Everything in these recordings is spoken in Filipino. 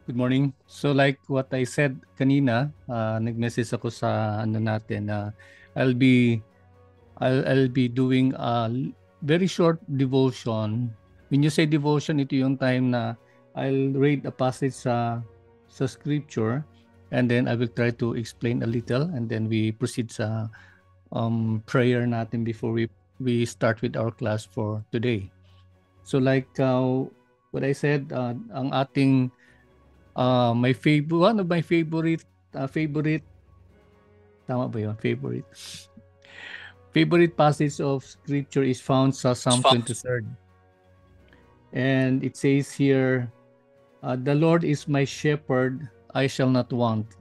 Good morning. So like what I said kanina, nag-message ako sa ano natin na I'll be I'll be doing a very short devotion. When you say devotion, ito yung time na I'll read a passage sa scripture, and then I will try to explain a little, and then we proceed sa prayer natin before we start with our class for today. So like what I said, ang ating my favorite, one of my favorite, tama ba yun? Favorite passage of scripture is found sa Psalm 23rd. And it says here, the Lord is my shepherd, I shall not want.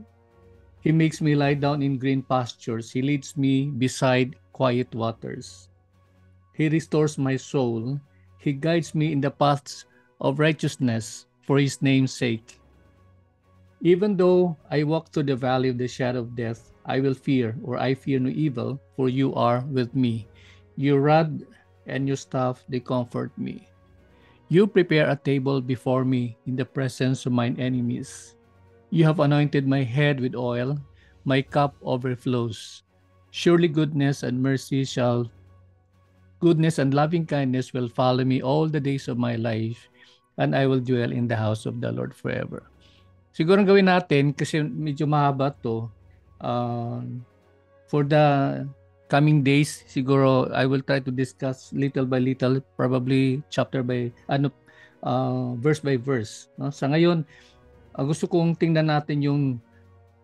He makes me lie down in green pastures. He leads me beside quiet waters. He restores my soul. He guides me in the paths of righteousness for his name's sake. Even though I walk through the valley of the shadow of death, I fear no evil, for you are with me. Your rod and your staff, they comfort me. You prepare a table before me in the presence of mine enemies. You have anointed my head with oil, my cup overflows. Surely goodness and loving kindness will follow me all the days of my life, and I will dwell in the house of the Lord forever. Siguro ang gawin natin, kasi medyo mahaba to, for the coming days, siguro I will try to discuss little by little, probably verse by verse. No? Sa ngayon, gusto kong tingnan natin yung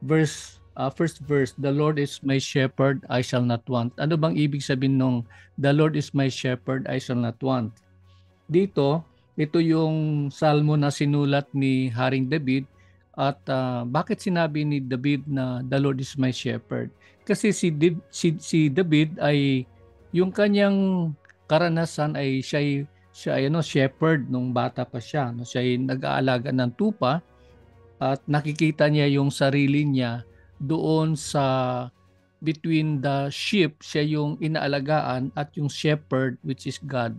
first verse, the Lord is my shepherd, I shall not want. Ano bang ibig sabihin nung the Lord is my shepherd, I shall not want? Dito, ito yung salmo na sinulat ni Haring David. At bakit sinabi ni David na the Lord is my shepherd? Kasi si David ay yung kanyang karanasan ay siya ay shepherd nung bata pa siya. No? Siya ay nag-aalaga ng tupa at nakikita niya yung sarili niya doon sa between the sheep, siya yung inaalagaan at yung shepherd which is God.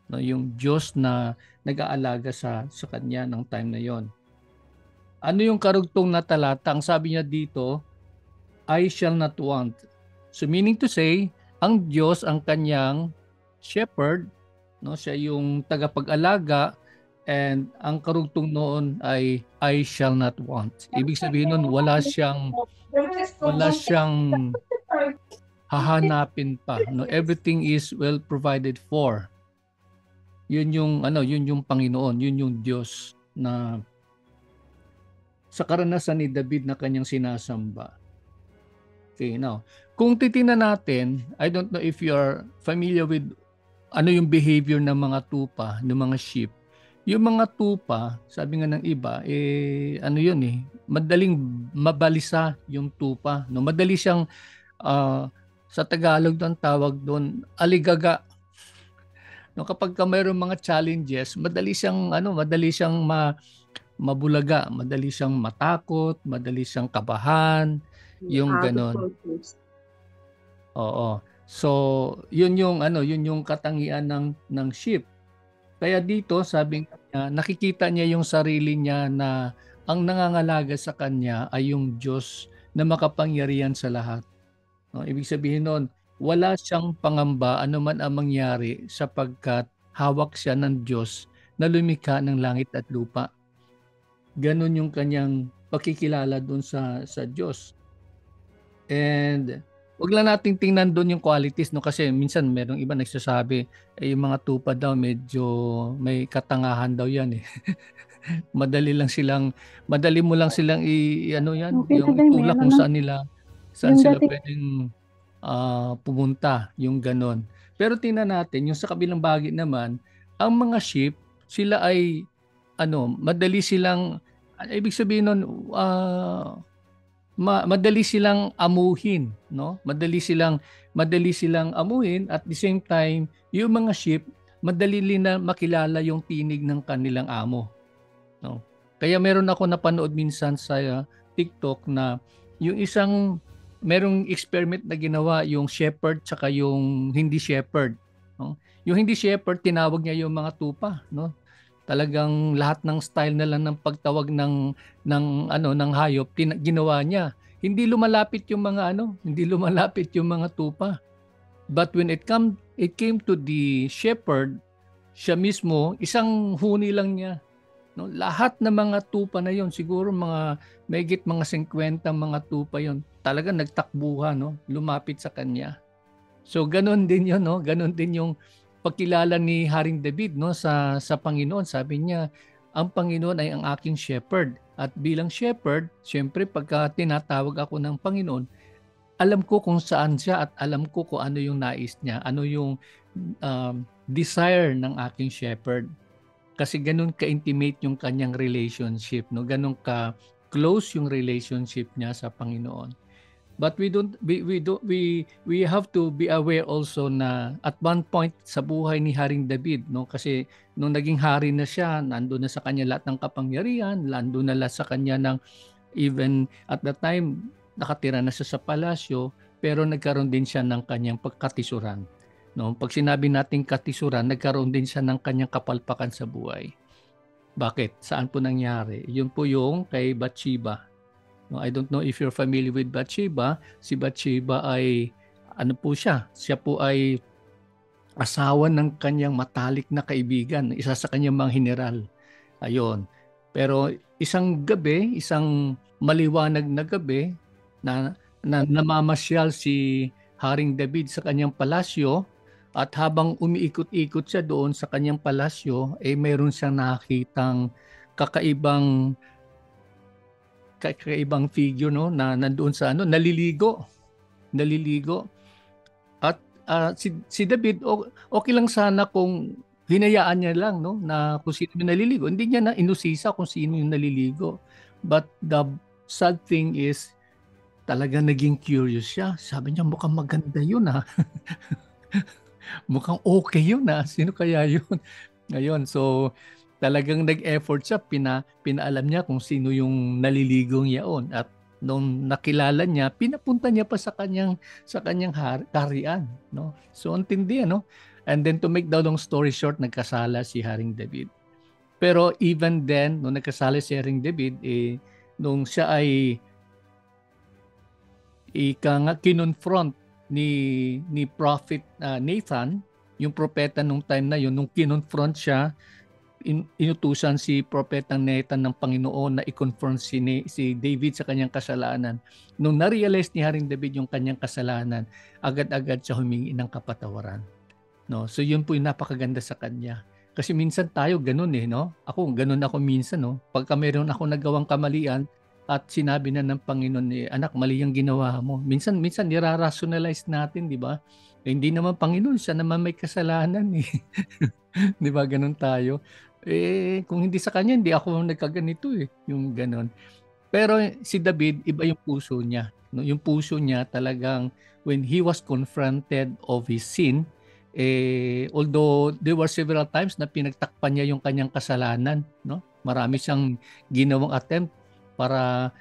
No, yung Diyos na nag-aalaga sa kanya ng time na yon. Ano yung karugtong na talata? Ang sabi niya dito, I shall not want. So meaning to say, ang Diyos ang kanyang shepherd, no? Siya yung tagapag-alaga, and ang karugtong noon ay I shall not want. Ibig sabihin nun, wala siyang hahanapin pa, no? Everything is well provided for. Yun yung Panginoon, yun yung Diyos na sa karanasan ni David na kanyang sinasamba. Okay, now, kung titingnan natin, I don't know if you are familiar with ano yung behavior ng mga tupa, ng mga sheep. Yung mga tupa, sabi nga ng iba, ano yun madaling mabalisa yung tupa. No? Madali siyang, sa Tagalog doon tawag doon, aligaga. No, kapag mayroong mga challenges, madali siyang mabulaga, madali siyang matakot, madali siyang kabahan, yung ganon. Oo. So, yun yung katangian ng sheep. Kaya dito, sabi niya, nakikita niya yung sarili niya na ang nangangalaga sa kanya ay yung Diyos na makapangyarihan sa lahat. No, ibig sabihin nun, wala siyang pangamba anuman ang mangyari sapagkat hawak siya ng Diyos na lumikha ng langit at lupa. Ganon yung kanyang pakikilala doon sa Diyos. And wag lang nating tingnan doon yung qualities, no, kasi minsan merong iba nagsasabi yung mga tupa daw medyo may katangahan daw yan madali mo lang silang yung itulak kung saan sila pwedeng pumunta, yung ganon. Pero tingnan natin yung sa kabilang bahagi naman, ang mga sheep, sila ay madali silang, ibig sabihin nun, madali silang amuhin, no? Madali silang amuhin, at the same time, yung mga sheep, madali na makilala yung tinig ng kanilang amo, no? Kaya meron ako napanood minsan sa TikTok na yung merong experiment na ginawa yung shepherd tsaka yung hindi shepherd, no? Yung hindi shepherd, tinawag niya yung mga tupa, no? Talagang lahat ng style na lang ng pagtawag ng hayop ginawa niya. Hindi lumalapit yung mga hindi lumalapit yung mga tupa. But when it came to the shepherd, siya mismo isang huni lang niya. No, lahat ng mga tupa na yon, siguro mahigit mga 50 mga tupa yon, talagang nagtakbuhan, no, lumapit sa kanya. So ganun din yon, no, ganun din yung pagkilala ni Haring David, no, sa Panginoon. Sabi niya, ang Panginoon ay ang aking shepherd. At bilang shepherd, siyempre pagka tinatawag ako ng Panginoon, alam ko kung saan siya at alam ko kung ano yung nais niya, ano yung desire ng aking shepherd. Kasi ganun ka-intimate yung kanyang relationship, no? Ganun ka-close yung relationship niya sa Panginoon. But we have to be aware also na at one point sa buhay ni Haring David, no? Kasi nung naging hari na siya, nandoon na sa kanya lahat ng kapangyarihan, nandoon na lahat sa kanya ng, even at the time nakatira na siya sa palasyo, pero nagkaroon din siya ng kanyang pagkatisuran. No, pag sinabi nating katisuran, nagkaroon din siya ng kanyang kapalpakan sa buhay. Bakit? Saan po nangyari? Yun po yung kay Bathsheba. No, I don't know if you're familiar with Bathsheba. Si Bathsheba ay ano po siya? Siya po ay asawa ng kanyang matalik na kaibigan, isa sa kanyang mga general. Ayon. Pero isang gabi, isang maliwanag na gabi na namamasyal si Haring David sa kanyang palasyo. At habang umiikot-ikot siya doon sa kanyang palasyo, mayroon siyang nakitang kakaibang figure, no, na nandoon sa naliligo. At si David, okay lang sana kung hinayaan niya lang, no, na kung sino yung naliligo. Hindi niya na inusisa kung sino yung naliligo. But the sad thing is, talaga naging curious siya. Sabi niya, mukhang maganda yun, ha. Mukhang okay yun, ha. Sino kaya yun? Ngayon, so talagang nag-effort siya, pinaalam niya kung sino yung naliligong yaon. At nung nakilala niya, pinapunta niya pa sa kanyang kaharian, no? So ang tindi, no? And then to make the long story short, nagkasala si Haring David. Pero even then, nung nagkasala si Haring David, nung siya ay kinonfront ni Prophet Nathan, yung propeta nung time na yun, nung kinonfront siya, inutusan si Propetang Nathan ng Panginoon na i-confront si David sa kanyang kasalanan. Nung na-realize ni Haring David yung kanyang kasalanan, agad-agad siya humingi ng kapatawaran. No? So yun po yung napakaganda sa kanya. Kasi minsan tayo ganun, no? Ganun ako minsan, no? Pagka meron ako nagawang kamalian at sinabi na ng Panginoon, anak, mali yung ginawa mo. Minsan nira-rationalize natin, di ba? Hindi naman Panginoon, siya naman may kasalanan, eh. Di ba, ganun tayo. Kung hindi sa kanya, hindi ako nagkaganito, yung ganun. Pero si David, iba yung puso niya. No? Yung puso niya talagang, when he was confronted of his sin, although there were several times na pinagtakpan niya yung kanyang kasalanan, no? Marami siyang ginawang attempt para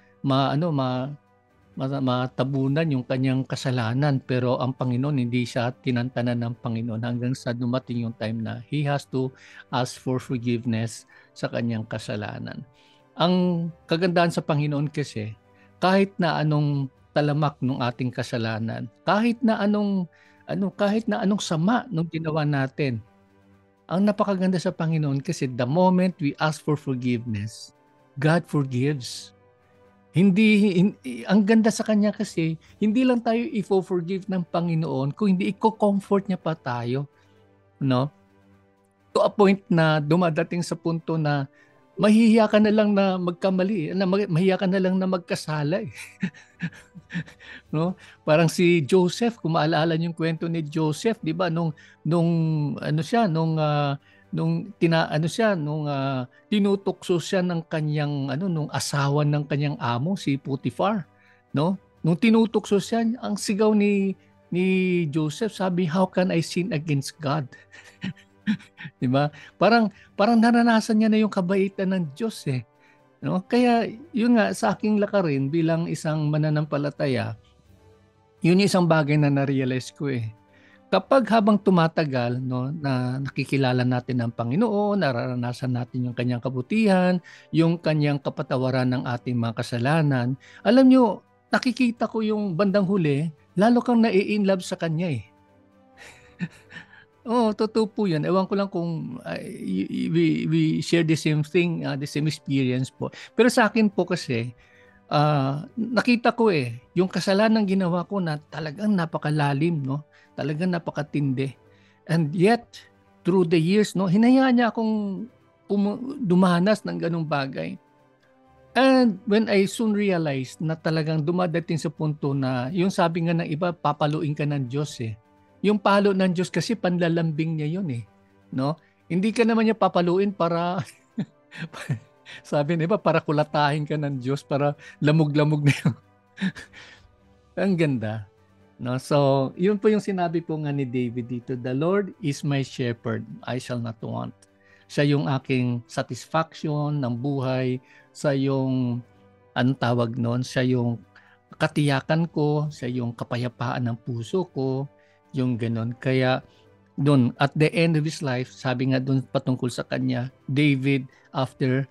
matabunan yung kanyang kasalanan, pero ang Panginoon, hindi siya tinantanan ng Panginoon hanggang sa dumating yung time na he has to ask for forgiveness sa kanyang kasalanan. Ang kagandahan sa Panginoon kasi, kahit na anong talamak ng ating kasalanan, kahit na anong sama nung ginawa natin, ang napakaganda sa Panginoon kasi the moment we ask for forgiveness, God forgives. Ang ganda sa kanya kasi, hindi lang tayo i-forgive ng Panginoon, kung hindi i-comfort niya pa tayo, no? To a point na dumadating sa punto na mahihiya ka na lang na magkamali, mahihiya ka na lang na magkasala, eh. No? Parang si Joseph, kung maalala niyo yung kwento ni Joseph, 'di ba, nung tinutokso siya ng kanyang nung asawa ng kanyang amo, si Potiphar, no? Nung tinutokso siya, ang sigaw ni Joseph, sabi, "How can I sin against God?" 'Di ba? Parang naranasan niya na yung kabaitan ng Diyos, eh. No? Kaya yun nga, sa aking lakarin bilang isang mananampalataya, yun yung isang bagay na na-realize ko, eh. kapag habang tumatagal, no, na nakikilala natin ang Panginoon, nararanasan natin yung kanyang kabutihan, yung kanyang kapatawaran ng ating mga kasalanan, alam nyo, nakikita ko yung bandang huli, lalo kang nai-inlove sa kanya eh. Oo, totoo po yun. Ewan ko lang kung we share the same thing, the same experience po. Pero sa akin po kasi, nakita ko yung kasalanan ginawa ko na talagang napakalalim, no? Talagang napakatindi. And yet, through the years, no, hinayaan niya akong dumanas ng ganung bagay. And when I soon realized na talagang dumadating sa punto na yung sabi nga ng iba, papaluin ka ng Diyos eh. Yung palo ng Diyos kasi panlalambing niya yun eh. No? Hindi ka naman niya papaluin para sabi ng iba, para kulatahin ka ng Diyos, para lamog-lamog na yun. Ang ganda. No? So, yun po yung sinabi po nga ni David dito, the Lord is my shepherd, I shall not want. Siya yung aking satisfaction ng buhay, sa yung anong tawag noon, siya yung katiyakan ko, siya yung kapayapaan ng puso ko, yung ganun. Kaya doon, at the end of his life, sabi nga doon patungkol sa kanya, David after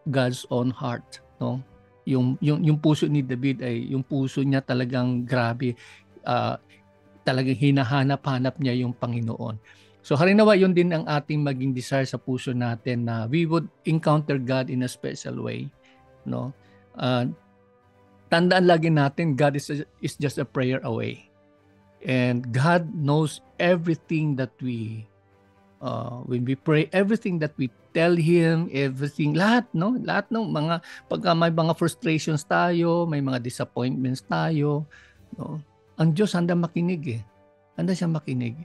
God's own heart, no? Yung puso ni David ay yung puso niya talagang grabe, talagang hinahanap-hanap niya yung Panginoon. So harinawa yun din ang ating maging desire sa puso natin, na we would encounter God in a special way, no? Tandaan lagi natin, God is just a prayer away. And God knows everything that when we pray, everything that we tell Him, everything, lahat, no? Lahat ng mga, pagka may mga frustrations tayo, may mga disappointments tayo, no? Ang Diyos handa makinig eh. Handa siya makinig.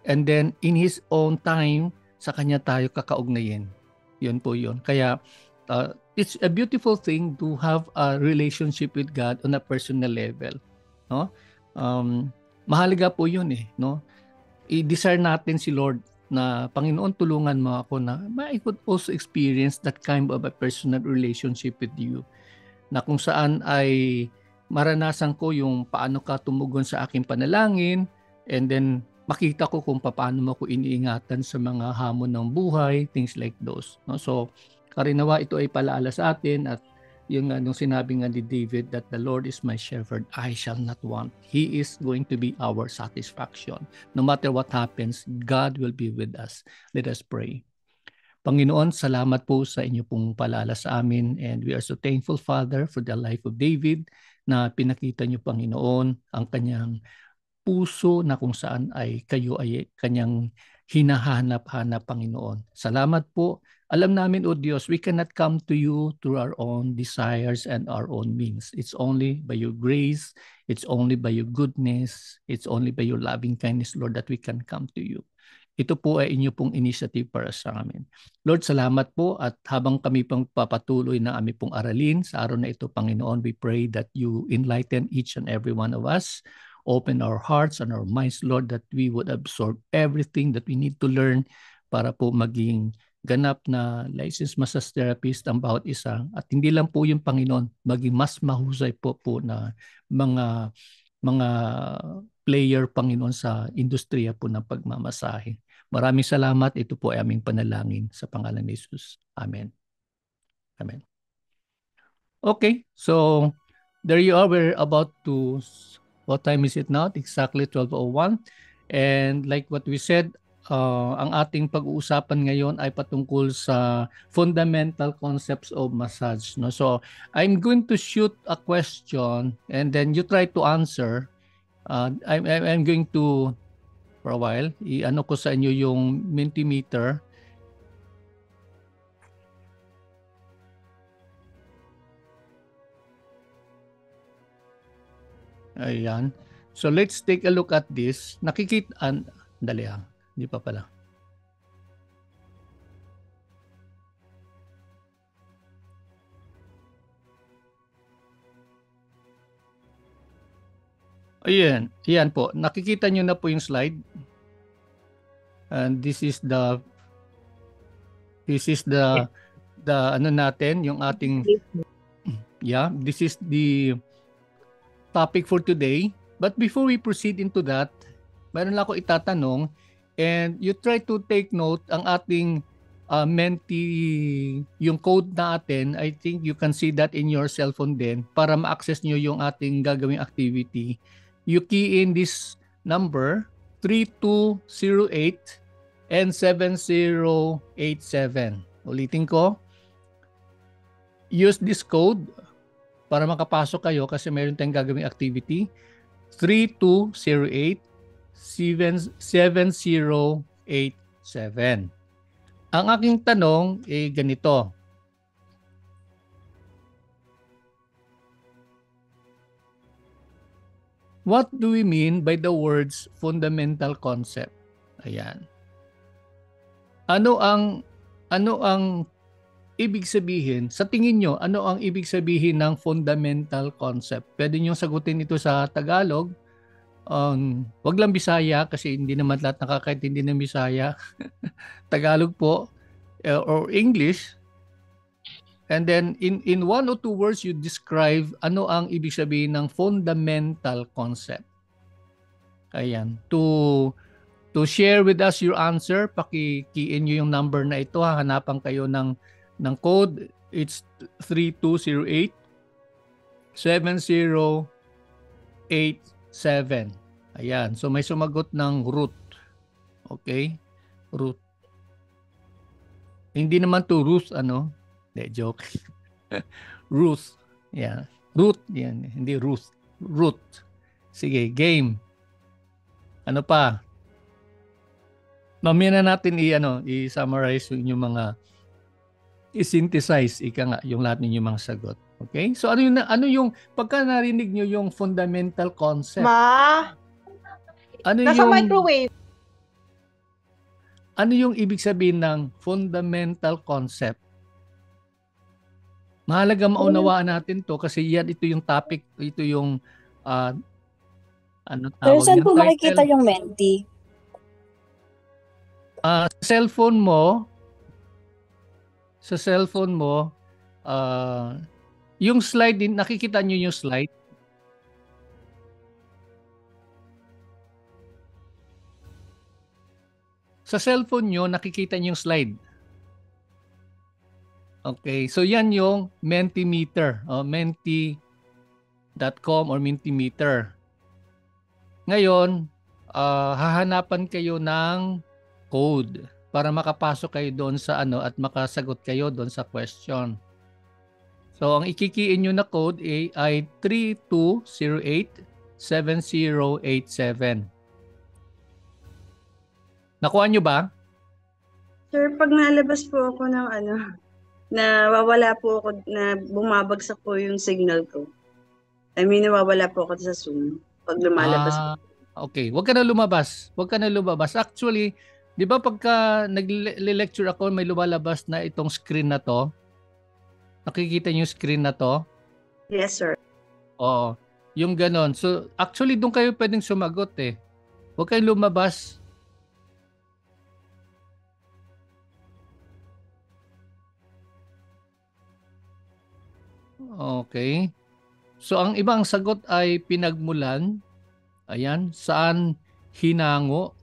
And then, in His own time, sa Kanya tayo kakaugnayin. Yun po yun. Kaya, it's a beautiful thing to have a relationship with God on a personal level. No? Mahalaga po yun eh. No? I-desire natin si Lord na, Panginoon, tulungan mo ako na I could also experience that kind of a personal relationship with you. Na kung saan ay maranasan ko yung paano ka tumugon sa aking panalangin, and then makita ko kung paano mo ako iniingatan sa mga hamon ng buhay, things like those. No? So, karinawa ito ay palaala sa atin, at yung nung sinabi nga ni David that the Lord is my shepherd, I shall not want. He is going to be our satisfaction. No matter what happens, God will be with us. Let us pray. Panginoon, salamat po sa inyo pong palaala sa amin, and we are so thankful, Father, for the life of David, na pinakita niyo, Panginoon, ang kanyang puso na kung saan ay kayo ay kanyang hinahanap-hanap, Panginoon. Salamat po. Alam namin, O Diyos, we cannot come to you through our own desires and our own means. It's only by your grace, it's only by your goodness, it's only by your loving kindness, Lord, that we can come to you. Ito po ay inyo pong initiative para sa amin. Lord, salamat po, at habang kami pang papatuloy na aming pong aralin sa araw na ito, Panginoon, we pray that you enlighten each and every one of us. Open our hearts and our minds, Lord, that we would absorb everything that we need to learn para po maging ganap na licensed massage therapist ang bawat isa. At hindi lang po yung Panginoon, maging mas mahusay po na mga player, Panginoon, sa industriya po ng pagmamasahe. Maraming salamat. Ito po ay aming panalangin sa pangalan ni Jesus. Amen. Amen. Okay, so there you are. We're about to, what time is it now? Exactly 12:01. And like what we said, ang ating pag-uusapan ngayon ay patungkol sa fundamental concepts of massage. No? So I'm going to shoot a question, and then you try to answer. I'm going to, for a while, i-ano ko sa inyo yung Mentimeter. Ayan. So let's take a look at this. Nakikita, dali ha, hindi pa pala. Ayan, ayan po. Nakikita nyo na po yung slide. And this is the ano natin, yung ating, yeah, this is the topic for today. But before we proceed into that, Meron lang ako itatanong and you try to take note ang ating Menti, yung code natin. I think you can see that in your cellphone din para ma-access nyo yung ating gagawing activity. You key in this number 3208 and 7087. Ulitin ko. Use this code para makapasok kayo kasi meron tayong gagawing activity. 3208 7087. Ang aking tanong ay ganito. What do we mean by the words fundamental concept? Ayan. Ano ang ibig sabihin? Sa tingin nyo, ano ang ibig sabihin ng fundamental concept? Pwede nyo sagutin ito sa Tagalog. Wag lang Bisaya kasi hindi naman lahat nakakaintindi ng Bisaya. Tagalog po or English. And then in one or two words you describe ano ang ibig sabihin ng fundamental concept. Ayan. To share with us your answer, paki-key-in nyo yung number na ito. Hanapan kayo ng code. It's 3208 7087. Ayan. So may sumagot ng root. Okay? Root. Hindi naman to Ruth, ano? De, joke. Ruth. Yeah. Root. Yan. Hindi Ruth. Root. Sige, game. Ano pa? Mamaya na natin i-summarize yung mga i-synthesize ika nga yung lahat ng mga sagot. Okay? So ano yung pagka narinig niyo yung fundamental concept? Nasa microwave. Ano yung ibig sabihin ng fundamental concept? Mahalaga maunawaan natin to kasi ito yung topic, ito yung ano tawag Pero saan po title? makikita yung Menti? Sa cellphone mo, yung slide din, nakikita nyo yung slide? Sa cellphone nyo, nakikita nyo yung slide. Okay, so yan yung Mentimeter, menti.com or Mentimeter. Ngayon, hahanapan kayo ng code para makapasok kayo doon sa at makasagot kayo doon sa question. So, ang ikikiin nyo na code ay 32087087. Nakuha nyo ba? Sir, pag nalabas po ako ng nawawala po ako, na bumabagsak po yung signal ko. I mean, nawawala po ako sa Zoom pag lumalabas po. Okay, huwag ka na lumabas. Huwag ka na lumabas. Actually, di ba pagka nag-lecture ako, may lumalabas na itong screen na to? Nakikita niyo yung screen na to? Yes, sir. Oo. Yung ganon. So, actually, doon kayo pwedeng sumagot eh. Huwag kayong lumabas. Okay. So, ang ibang sagot ay pinagmulan. Ayan. Saan hinango?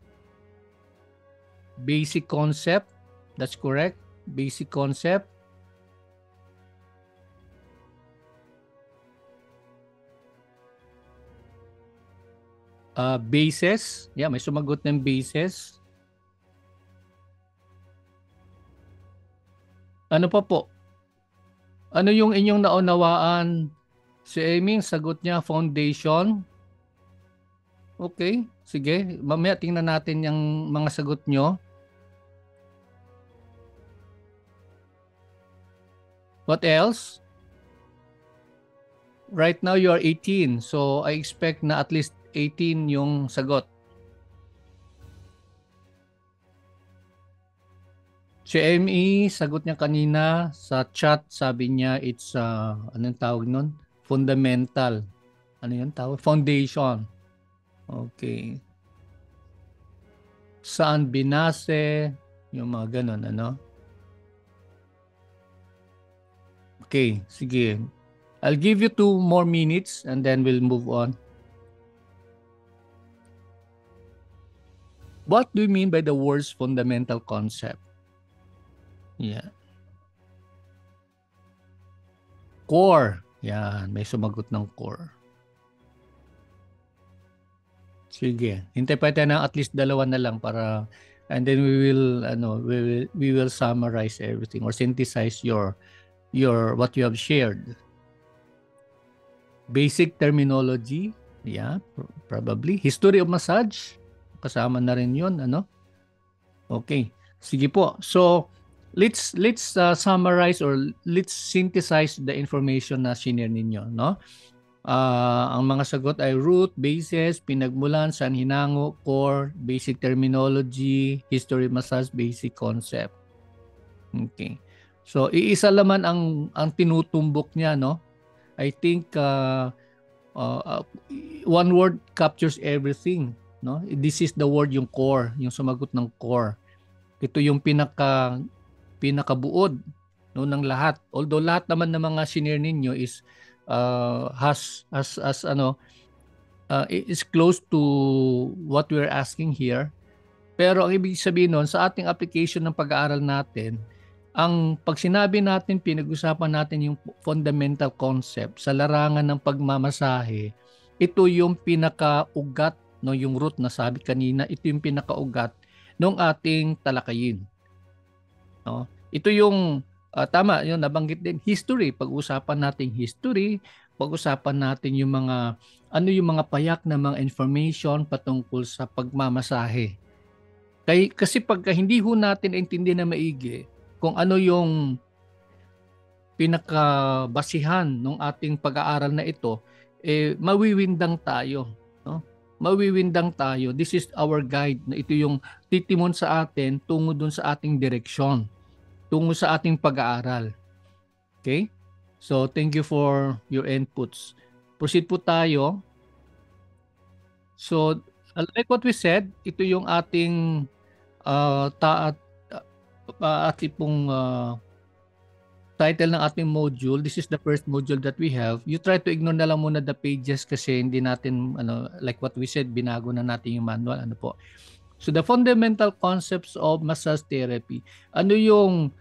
Basic concept. That's correct. Basic concept. Bases. Yeah, may sumagot ng bases. Ano pa po? Ano yung inyong naunawaan? Si Amy, sagot niya foundation. Okay, sige. Mamaya tingnan natin yung mga sagot nyo. What else? Right now you are 18. So I expect na at least 18 yung sagot. Si ME, sagot niya kanina sa chat, sabi niya it's anong tawag nun? Fundamental. Ano yun tawag? Foundation. Okay. Saan binase? Yung mga ganun, ano? Okay, sige. I'll give you 2 more minutes and then we'll move on. What do you mean by the words fundamental concept? Yeah. Core. Yan, may sumagot ng core. Sige. Hintay pa tayo ng at least dalawa na lang para and then we will summarize everything or synthesize your what you have shared. Basic terminology. Yeah, probably. History of massage. Kasama na rin 'yon, ano? Okay. Sige po. So, let's summarize or let's synthesize the information na shinare ninyo, no? Ang mga sagot ay root, basis, pinagmulan, saan hinango, core, basic terminology, history of massage, basic concept. Okay. So, iisa laman ang tinutumbok niya, no? I think one word captures everything, no? This is the word, yung core, yung sumagot ng core. Ito yung pinakabuod, no, ng lahat. Although lahat naman ng mga shinare ninyo is is close to what we're asking here. Pero ang ibig sabihin nun, sa ating application ng pag-aaral natin, pag sinabi natin, pinag-usapan natin yung fundamental concept sa larangan ng pagmamasahe, ito yung pinakaugat, no, yung root na sabi kanina, ito yung pinakaugat ng ating talakayin. No? Ito yung tama, yun nabanggit din, history. Pag-usapan natin history, pag-usapan natin yung mga payak na mga information patungkol sa pagmamasahe. Kasi pagka hindi ho natin intindihan na maigi kung ano yung pinakabasihan ng ating pag-aaral na ito, mawiwindang tayo, no? Mawiwindang tayo. This is our guide. Ito yung titimon sa atin tungo dun sa ating direksyon, tungo sa ating pag-aaral. Okay? So, thank you for your inputs. Proceed po tayo. So, like what we said, ito yung ating title ng ating module. This is the first module that we have. You try to ignore na lang muna the pages kasi hindi natin, like what we said, binago na natin yung manual. So, the fundamental concepts of massage therapy. Ito yung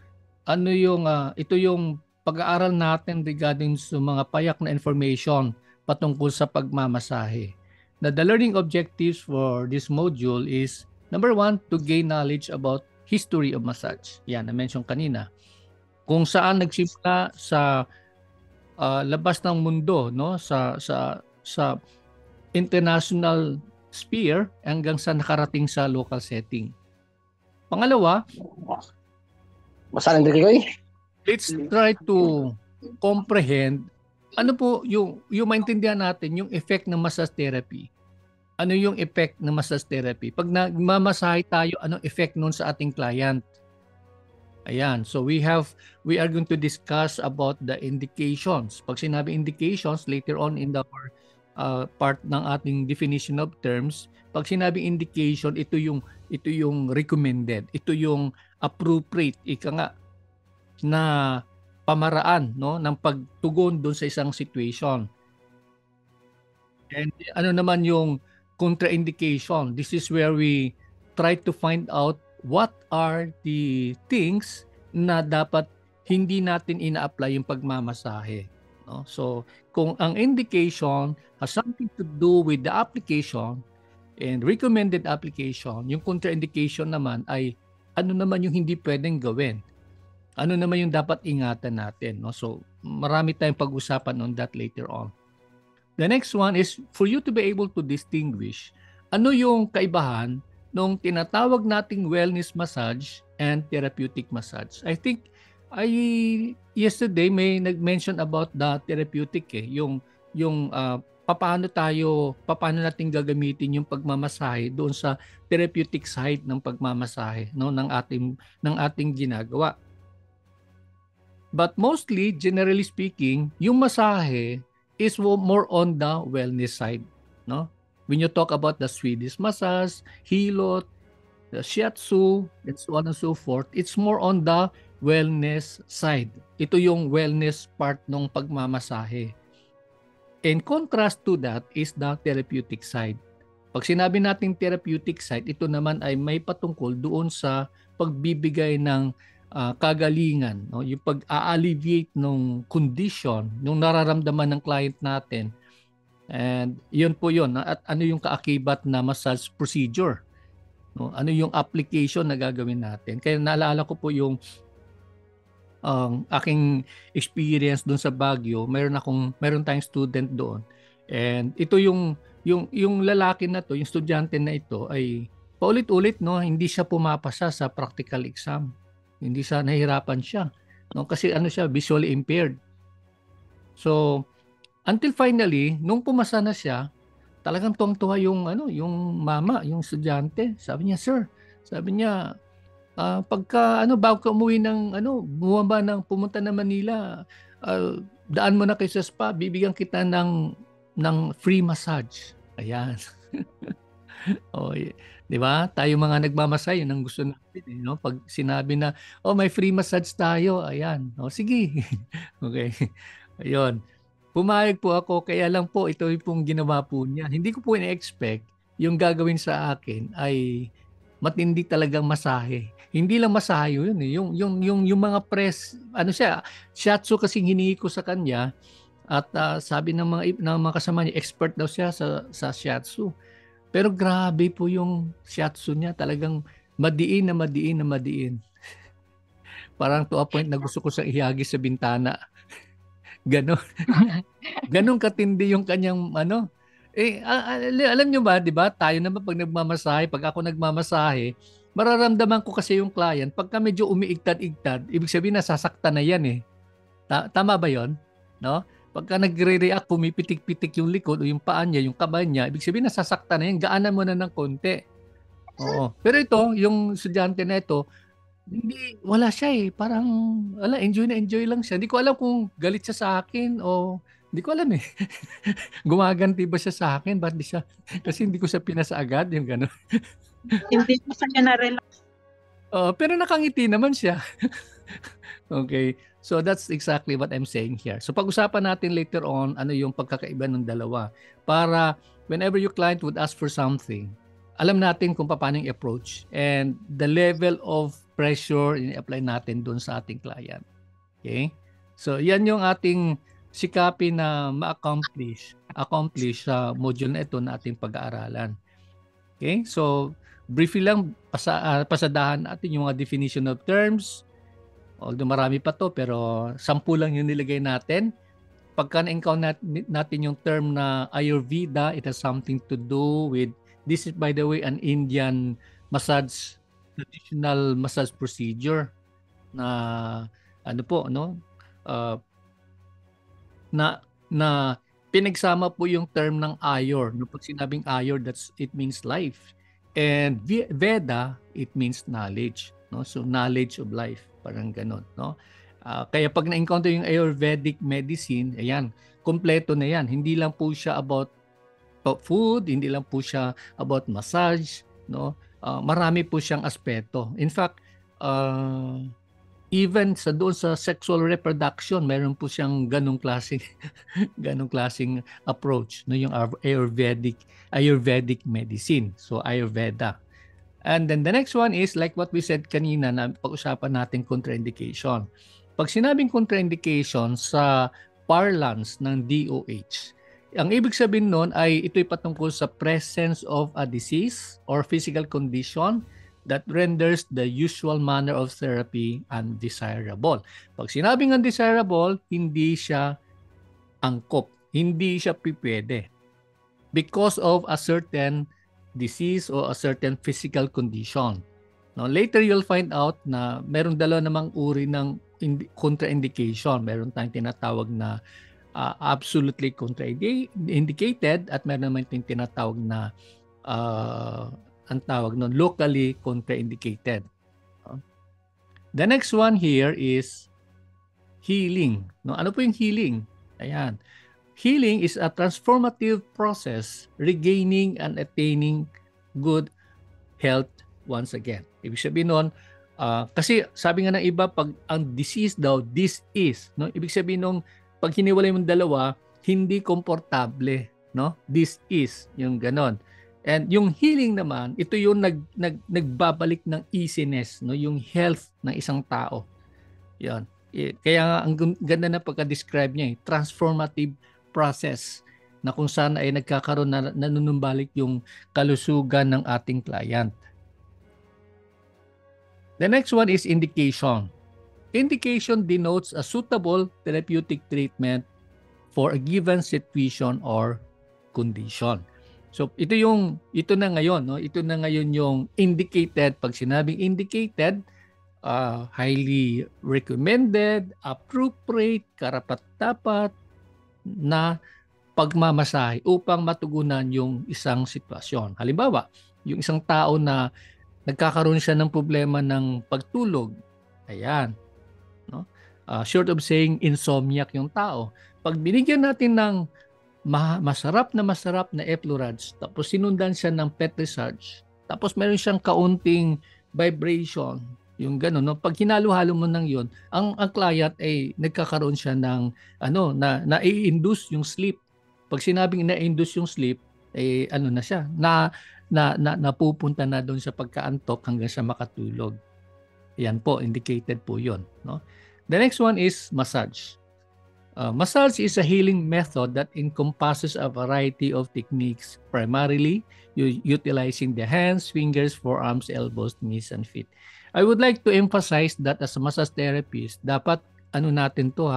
pag-aaral natin regarding sa mga payak na information patungkol sa pagmamasahe. The learning objectives for this module is, number 1, to gain knowledge about history of massage. Yan, na-mention kanina. Kung saan nagsimula sa labas ng mundo, no, sa international sphere hanggang sa nakarating sa local setting. Pangalawa, let's try to comprehend ano po yung maintindihan natin yung effect ng massage therapy. Ano yung effect ng massage therapy? Pag nagmamasahe tayo, anong effect nun sa ating client? Ayan, so we are going to discuss about the indications. Pag sinabi indications, later on in the part ng ating definition of terms, pag sinabi indication, ito yung recommended, ito yung appropriate, ika nga, na pamaraan, no, ng pagtugon doon sa isang situation. And ano naman yung contraindication? This is where we try to find out what are the things na dapat hindi natin ina-apply yung pagmamasahe, no? So, kung ang indication has something to do with the application and recommended application, yung contraindication naman ay ano naman yung hindi pwedeng gawin. Ano naman yung dapat ingatan natin, no? So, marami tayong pag-usapan on that later on. The next one is for you to be able to distinguish ano yung kaibahan nung tinatawag nating wellness massage and therapeutic massage. I think yesterday may nag-mention about the therapeutic yung paano natin gagamitin yung pagmamasahe doon sa therapeutic side ng pagmamasahe, no, ng ating ginagawa. But mostly, generally speaking, yung masahe is more on the wellness side, no? When you talk about the Swedish massage, hilot, the shiatsu, and so on and so forth, it's more on the wellness side. Ito yung wellness part ng pagmamasahe. In contrast to that is the therapeutic side. Pag sinabi nating therapeutic site, ito naman ay may patungkol doon sa pagbibigay ng kagalingan, no? Yung pag-alleviate ng condition, yung nararamdaman ng client natin. And yun po yun. At ano yung kaakibat na massage procedure? No? Ano yung application na gagawin natin? Kaya naalala ko po yung aking experience doon sa Baguio. Meron tayong student doon. And ito yung lalaki na to, yung estudyante na ito ay paulit-ulit, no, hindi siya pumapasa sa practical exam. Hindi siya, nahihirapan siya, no, kasi ano siya, visually impaired. So until finally nung pumasa na siya, talagang tuwang-tuwa yung mama, yung estudyante. Sabi niya, "Sir," sabi niya, pagka bago ka umuwi pumunta ng Manila, daan mo na kay sa spa, bibigyan kita ng free massage. Ayan. Oh, 'di ba? Tayo mga nagmamassage, yun ang gusto natin, no? Pag sinabi na, "Oh, may free massage tayo." Ayan. Oh, sige. Okay. Ayun. Pumayag po ako, kaya lang po ito pong ginawa po niya. Hindi ko po ina-expect yung gagawin sa akin ay matindi talagang masahe. Hindi lang masahe yun eh. Yung mga press, shiatsu kasi hiningi ko sa kanya. At sabi ng mga kasama niya, expert daw siya sa shiatsu. Pero grabe po yung shiatsu niya, talagang madiin na madiin na madiin. Parang to a point na gusto ko siyang ihagi sa bintana. Ganon. Ganon katindi yung kanyang alam nyo ba, di ba? Tayo naman pag nagmamasahe, pag ako nagmamasahe, mararamdaman ko kasi yung client, pagka medyo umiigtad-igtad, ibig sabihin nasasaktan na yan eh. Tama ba yon? No? Pagka nagre-react, pumipitik-pitik yung likod o yung paa niya, yung kamay niya, ibig sabihin nasasaktan na yan, gaanan mo na ng konti. Oo. Pero ito, yung estudyante na ito, wala siya eh. Parang, enjoy na enjoy lang siya. Hindi ko alam kung galit siya sa akin o hindi ko alam eh. Gumaganti ba siya sa akin? Ba't di siya? Kasi hindi ko siya pinasa agad, yung gano'n. Hindi ko sa kanya na-relax. Pero nakangiti naman siya. Okay. So that's exactly what I'm saying here. So pag-usapan natin later on ano yung pagkakaiba ng dalawa para whenever your client would ask for something, alam natin kung paano yung approach and the level of pressure in-apply natin doon sa ating client. Okay? So yan yung ating sikapin na ma-accomplish sa module na ito na ating pag-aaralan. Okay? So briefly lang pasadahan natin yung mga definition of terms. Although marami pa to pero 10 lang yung nilagay natin. Pagka na-encounter natin yung term na Ayurveda, it has something to do with, this is by the way an Indian traditional massage procedure na na pinagsama po yung term ng Ayur. No, pag sinabing Ayur, it means life. And Veda, it means knowledge. No? So knowledge of life. Parang ganon, no? Kaya pag na-encounter yung Ayurvedic medicine, ayan, kompleto na yan. Hindi lang po siya about food, hindi lang po siya about massage, no? Marami po siyang aspeto. In fact, even doon sa sexual reproduction, meron po siyang ganong klaseng approach, no? Yung Ayurvedic medicine. So Ayurveda. And then the next one is like what we said kanina na pag-usapan natin contraindication. Pag sinabing contraindication sa parlance ng DOH, ang ibig sabihin nun ay ito'y patungkol sa presence of a disease or physical condition that renders the usual manner of therapy undesirable. Pag sinabing undesirable, hindi siya angkop, hindi siya pipwede because of a certain disease or a certain physical condition. Now, later you'll find out na meron dalawa namang uri ng contraindication. Meron tayong tinatawag na absolutely contraindicated at meron naman yung tinatawag na ang tawag nun, locally contraindicated. The next one here is healing. No, ano po yung healing? Ayan. Healing is a transformative process regaining and attaining good health once again. Ibig sabihin nun, kasi sabi nga ng iba, pag ang disease daw, this is. No? Ibig sabihin nung pag hiniwalay mong dalawa, hindi komportable. No? This is, yung ganon. And yung healing naman, ito yung nagbabalik ng easiness, no? Yung health ng isang tao. Yan. Kaya nga ang ganda na pagka-describe niya, transformative process na kung saan ay nagkakaroon na nanunumbalik yung kalusugan ng ating client. The next one is indication. Indication denotes a suitable therapeutic treatment for a given situation or condition. So ito na ngayon, no? Ito na ngayon yung indicated. Pag sinabing indicated, highly recommended, appropriate, karapat-dapat na pagmamasahe upang matugunan yung isang sitwasyon. Halimbawa, yung isang tao na nagkakaroon siya ng problema ng pagtulog. Ayan, no? Short of saying insomniac yung tao. Pag binigyan natin ng masarap na Eflorals, tapos sinundan siya ng Petrisage, tapos meron siyang kaunting vibration, yung gano'n, no? Pag hinalo-halo mo ng yon, ang client ay nagkakaroon siya ng na-induce yung sleep. Pag sinabing na-induce yung sleep, na siya, napupunta na doon sa pagkaantok hanggang sa makatulog. Yan po, indicated po yon, no? The next one is massage. Massage is a healing method that encompasses a variety of techniques, primarily utilizing the hands, fingers, forearms, elbows, knees, and feet. I would like to emphasize that as a massage therapist, dapat natin to,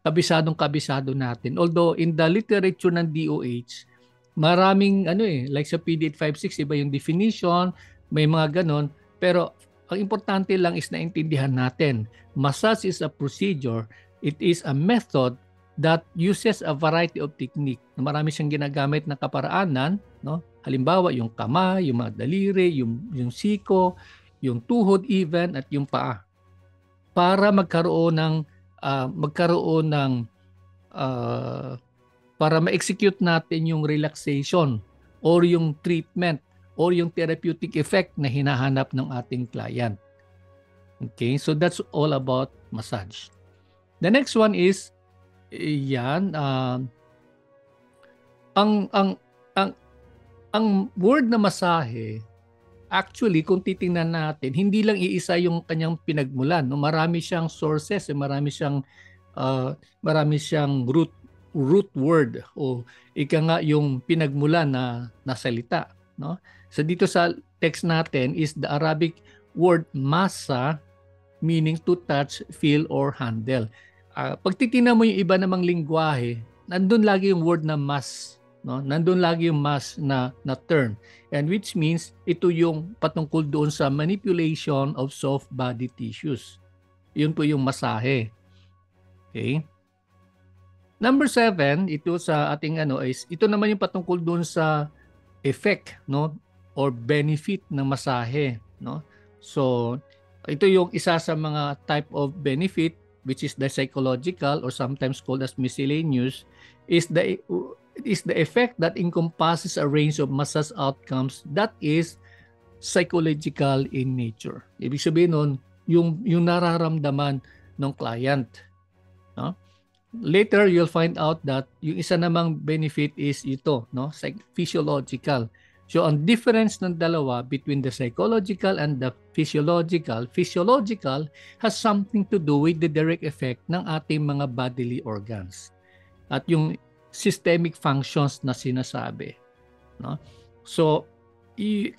kabisadong-kabisado natin. Although in the literature ng DOH, maraming like sa PD856, iba yung definition, may mga ganon, pero ang importante lang is naintindihan natin. Massage is a procedure, it is a method that uses a variety of technique. Marami siyang ginagamit na kaparaanan, no? Halimbawa, yung kamay, yung mga daliri, yung siko, yung tuhod even, at yung paa. Para magkaroon ng para ma-execute natin yung relaxation or yung treatment or yung therapeutic effect na hinahanap ng ating client. Okay, so that's all about massage. The next one is ang word na masahe, actually kung titingnan natin, hindi lang iisa yung kanyang pinagmulan, no? Marami siyang sources, marami siyang root word o ika nga yung pinagmulan na salita, no? So dito sa text natin is the Arabic word massa, meaning to touch, feel, or handle. Pag titingnan mo yung iba namang lingwahe, nandun lagi yung word na mas, no? Nandun lagi yung mas na term, and which means ito yung patungkol doon sa manipulation of soft body tissues. Yun po yung masahe. Okay? Number 7, ito sa ating is ito naman yung patungkol doon sa effect, no, or benefit ng masahe, no? So ito yung isa sa mga type of benefit, which is the psychological or sometimes called as miscellaneous, is the effect that encompasses a range of massage outcomes that is psychological in nature. Ibig sabihin nun, yung nararamdaman ng client, no? Later you'll find out that yung isa namang benefit is ito, no, physiological. So ang difference ng dalawa between the psychological and the physiological has something to do with the direct effect ng ating mga bodily organs at yung systemic functions na sinasabi, no? So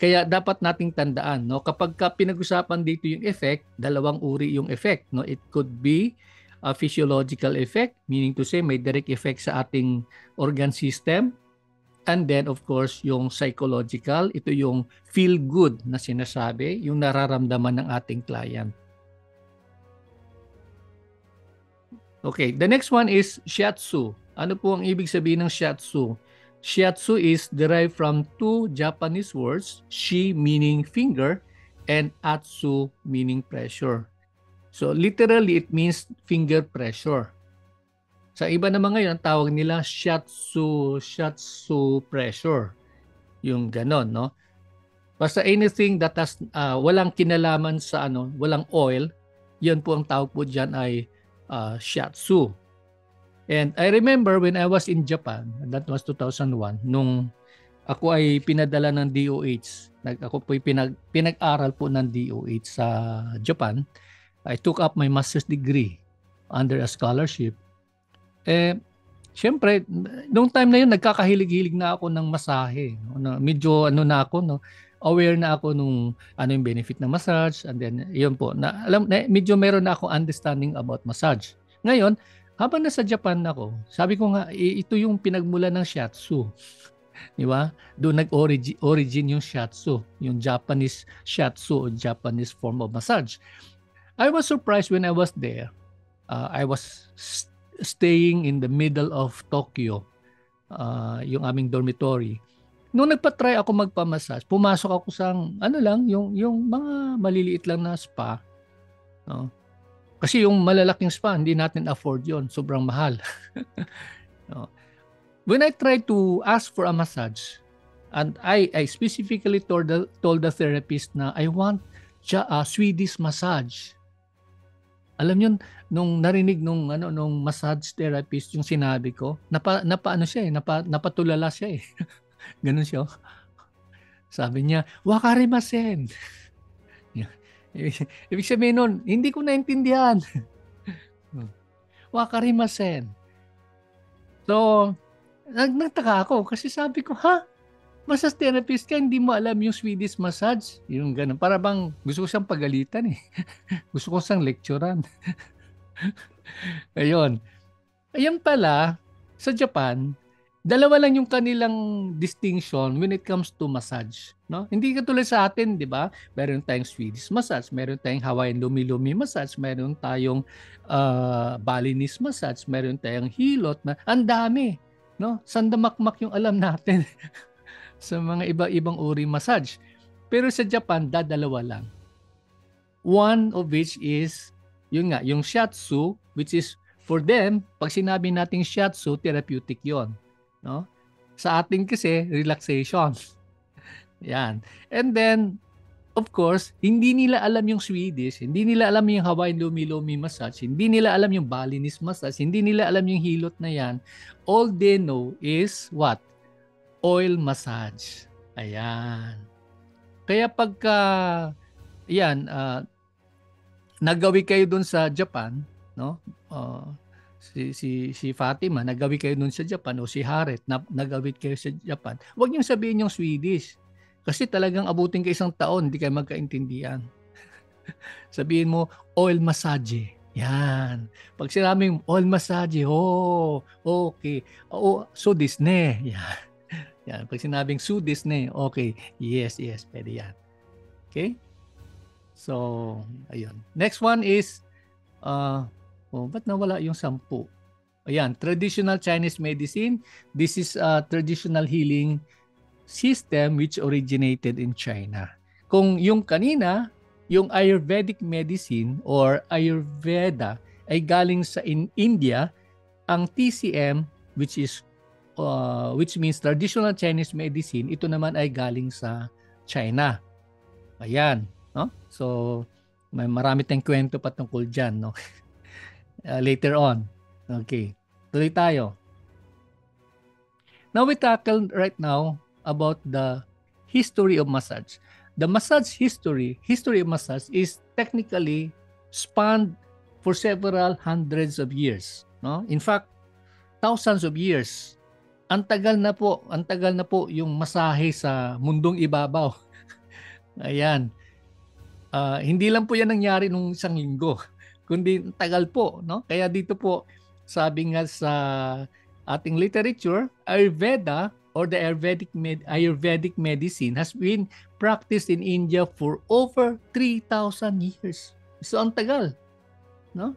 kaya dapat nating tandaan, no, kapag pinag-usapan dito yung effect, dalawang uri yung effect, no? It could be a physiological effect, meaning to say may direct effect sa ating organ system. And then, of course, yung psychological, ito yung feel good na sinasabi, yung nararamdaman ng ating client. Okay, the next one is shiatsu. Ano po ang ibig sabihin ng shiatsu? Shiatsu is derived from two Japanese words, shi meaning finger and atsu meaning pressure. So literally, it means finger pressure. Sa iba naman ngayon, ang tawag nila shiatsu pressure. Yung ganon, no? Basta anything that has walang kinalaman sa walang oil, yun po ang tawag po dyan ay shiatsu. And I remember when I was in Japan, that was 2001, nung ako ay pinadala ng DOH. Ako po pinag-aral po ng DOH sa Japan. I took up my master's degree under a scholarship. Siyempre, nung time na yun, nagkakahilig-hilig na ako ng masahe. No? Medyo aware na ako nung ano yung benefit ng massage. And then, yun po, medyo meron na ako understanding about massage. Ngayon, habang nasa Japan ako, sabi ko nga, ito yung pinagmula ng shiatsu. Di ba? Doon nag-origin yung shiatsu, yung Japanese shiatsu o Japanese form of massage. I was surprised when I was there. I was staying in the middle of Tokyo, yung aming dormitory. Nung nagpa-try ako magpa-massage, pumasok ako sa yung mga maliliit lang na spa. No? Kasi yung malalaking spa, hindi natin afford yon, sobrang mahal. No? When I tried to ask for a massage, and I specifically told the therapist na I want a Swedish massage. Alam niyo, nung narinig nung massage therapist yung sinabi ko, napatulala siya eh. Ganun siya. Sabi niya, wakarimasen. Ibig sabihin nun, hindi ko naintindihan. Wakarimasen. So, nagtaka ako kasi sabi ko, massage therapist ka, hindi mo alam yung Swedish massage? Yung ganun. Para bang gusto ko siyang pagalitan eh. Gusto ko siyang lecturean. Ayun. Ayun pala, sa Japan, dalawa lang yung kanilang distinction when it comes to massage. No? Hindi katulad sa atin, di ba? Meron tayong Swedish massage, meron tayong Hawaiian lumi-lumi massage, meron tayong Balinese massage, meron tayong hilot. Ang dami. No? Sandamakmak yung alam natin sa mga iba-ibang uri massage. Pero sa Japan, dalawa lang. One of which is, yung shiatsu, which is for them, pag sinabi nating shiatsu, therapeutic yon. No? Sa atin kasi, relaxation. Yan. And then, of course, hindi nila alam yung Swedish, hindi nila alam yung Hawaiian lumi-lumi massage, hindi nila alam yung Balinese massage, hindi nila alam yung hilot na yan. All they know is what? Oil massage. Ayan. Kaya pagka nagawi kayo dun sa Japan, no? Si Fatima, nagawi kayo dun sa Japan, o si Haret, nagawit kayo sa Japan, huwag niyong sabihin yung Swedish. Kasi talagang abutin ka 1 taon, hindi kayo magkaintindihan. Sabihin mo, oil massage. Yan. Pag sinabing oil massage, okay. So Disney. Yan. Yan. Pag sinabing su Disney, okay. Yes, pwede yan. Okay? So, ayun. Next one is, ba't nawala yung 10? Ayan, traditional Chinese medicine. This is a traditional healing system which originated in China. Kung yung kanina, yung Ayurvedic medicine or Ayurveda ay galing sa India, ang TCM, which means traditional Chinese medicine, ito naman ay galing sa China. Ayan, no? So marami tayong kwento pa tungkol diyan, no? Later on. Okay. Tuloy tayo. Now we tackle right now about the history of massage. The massage history of massage is technically spanned for several hundreds of years, no? In fact, thousands of years. Ang tagal na po yung masahe sa mundong ibabaw. Ayan. Hindi lang po yan nangyari nung 1 linggo, kundi tagal po, no? Kaya dito po, sabi nga sa ating literature, Ayurveda or the Ayurvedic medicine has been practiced in India for over 3,000 years. So ang tagal, no?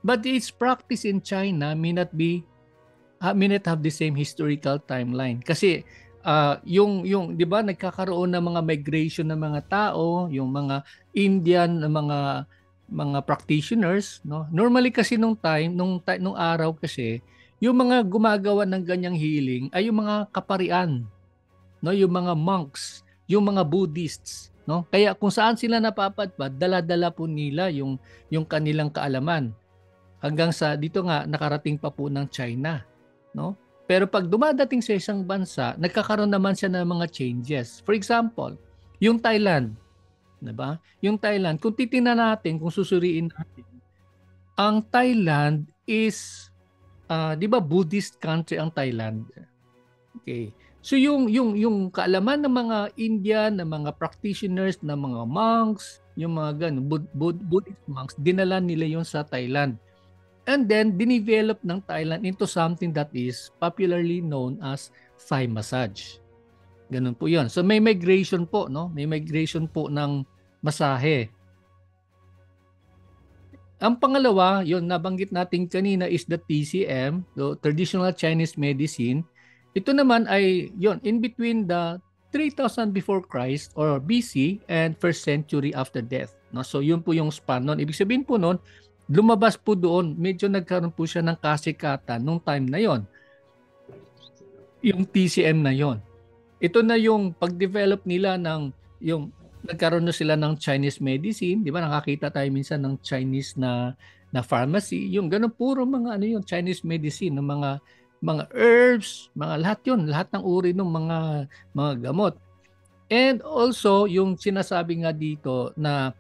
But its practice in China may not have the same historical timeline. Kasi yung 'di ba, nagkakaroon ng mga migration ng mga tao, yung mga Indian na mga practitioners, no? Normally kasi nung araw kasi, yung mga gumagawa ng ganyang healing ay yung mga kaparian, no? Yung mga monks, yung mga Buddhists, no? Kaya kung saan sila napapadpad, dala-dala po nila yung kanilang kaalaman. Hanggang sa dito nga nakarating pa po ng China, no? Pero pag dumadating sa isang bansa, nagkakaroon naman siya ng mga changes. For example, yung Thailand, 'di ba? Yung Thailand, kung titingnan natin, kung susuriin natin, ang Thailand is 'di ba Buddhist country ang Thailand. Okay. So yung kaalaman ng mga Indian, ng mga practitioners, ng mga monks, yung mga ganun, Buddhist monks, dinala nila yon sa Thailand. And then, dinevelop ng Thailand into something that is popularly known as Thai massage. Ganun po yun. So, may migration po, no? May migration po ng masahe. Ang pangalawa, yun, nabanggit natin kanina is the TCM, the Traditional Chinese Medicine. Ito naman ay, yun, in between the 3,000 before Christ or BC and 1st century after death. No? So, yun po yung span nun. Ibig sabihin po nun, lumabas po doon, medyo nagkaroon po siya ng kasikatan nung time na yon. Yung TCM na yon. Ito na yung pag-develop nila ng, yung nagkaroon na sila ng Chinese medicine, di ba? Nakakita tayo minsan ng Chinese na pharmacy, yung ganun puro mga ano yung Chinese medicine, ng mga herbs, mga lahat yon, lahat ng uri ng mga gamot. And also, yung sinasabi nga dito na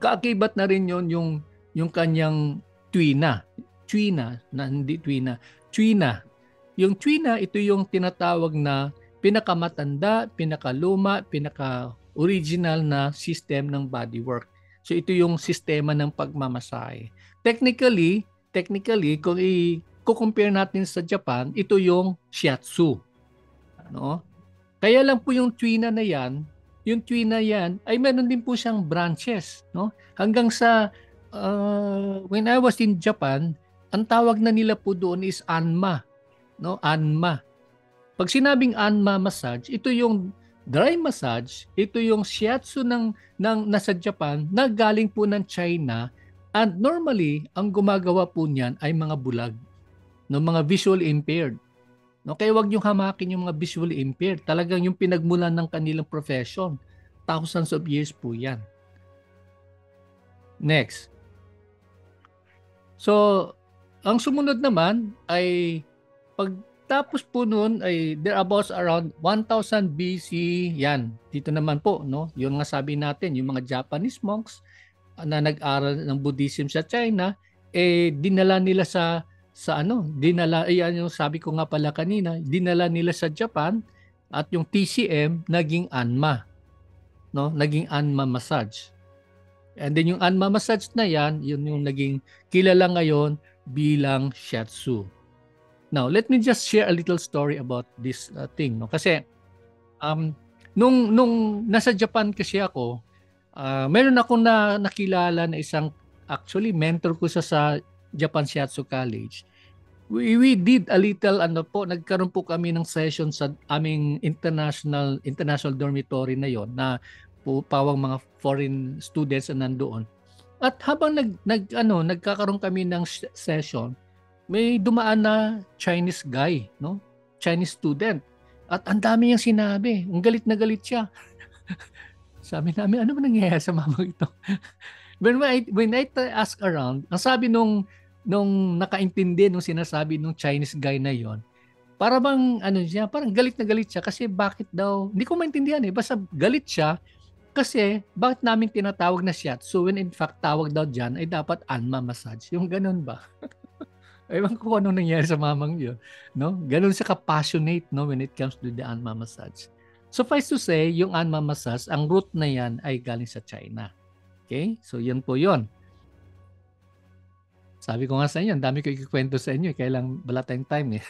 kaakibat na rin yon yung kanyang tuina, hindi tuina. Yung tuina, ito yung tinatawag na pinakamatanda, pinakaluma, pinaka-original na system ng bodywork. So ito yung sistema ng pagmamasahe. Technically, kung i-compare natin sa Japan, ito yung shiatsu. No? Kaya lang po yung tuina na yan, ay meron din po siyang branches. No? Hanggang sa when I was in Japan, ang tawag na nila po doon is Anma, no? Anma. Pag sinabing Anma massage, ito yung dry massage, ito yung shiatsu ng nasa Japan na galing po ng China, and normally ang gumagawa po niyan ay mga bulag, no, mga visually impaired. No, kaya wag niyo hamakin yung mga visually impaired. Talagang yung pinagmulan ng kanilang profession. Thousands of years po 'yan. Next. So, ang sumunod naman ay pagtapos po noon ay thereabouts around 1000 BC, yan. Dito naman po, no? Yung nga sabi natin, yung mga Japanese monks na nag-aral ng Buddhism sa China, dinala nila yung sabi ko nga pala kanina, dinala nila sa Japan, at yung TCM naging Anma, no? Naging Anma massage. And then yung Anma massage na yan, yun yung naging kilala ngayon bilang shiatsu. Now, let me just share a little story about this thing, no? Kasi nung nasa Japan kasi ako, meron akong nakilala na isang, actually mentor ko sa Japan Shiatsu College. We did a little nagkaroon po kami ng session sa aming international dormitory na yon, na pawang mga foreign students na nandoon. At habang nagkakaroon kami ng session, may dumaan na Chinese guy, no? Chinese student. At ang dami niyang sinabi. Ang galit na galit siya. Sabi namin, ano ba nangyayari sa mama ito? When I ask around, ang sabi nung nakaintindi nung sinasabi nung Chinese guy na yon, para bang parang galit na galit siya kasi bakit daw, hindi ko maintindihan basta galit siya kasi bakit namin tinatawag na shiatsu when in fact tawag daw dyan ay dapat Anma massage. Yung ganun ba? Ewan ko kung anong nangyari sa mamang yun. No? Ganun siya ka-passionate, no, when it comes to the Anma massage. Suffice to say, yung Anma massage, ang root na yan ay galing sa China. Okay? So yun po yun. Sabi ko nga sa inyo, ang dami ko ikikwento sa inyo, kaya lang wala tayong time eh.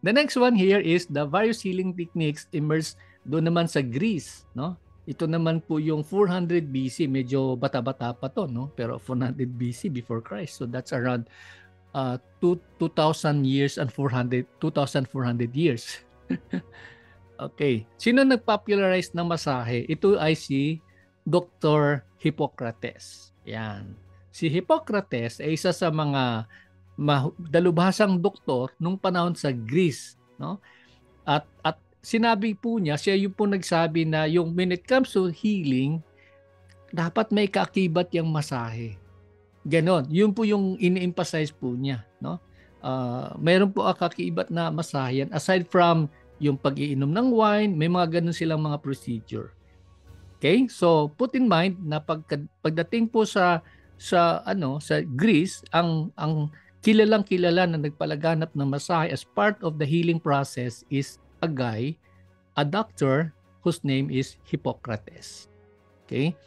The next one here is the various healing techniques emerged doon naman sa Greece, no? Ito naman po yung 400 BC, medyo bata-bata pa to, no? Pero 400 BC before Christ. So that's around 2,000 years and 2,400 years. Okay. Sino nag-popularize ng masahe? Ito ay si Dr. Hippocrates. Yan. Si Hippocrates ay isa sa mga dalubhasang doktor nung panahon sa Greece, no? At sinabi po niya, siya yung po nagsabi na yung when it comes to healing, dapat may kaakibat yung masahe. Ganon. Yun po yung ini-emphasize po niya, no? mayroon po kakakibat na masahe yan. Aside from yung pag-iinom ng wine, may mga ganun silang mga procedure. Okay? So put in mind na pagdating po sa Greece, ang kilalang kilala na nagpalaganap ng masahe as part of the healing process is a doctor whose name is Hippocrates. Okay?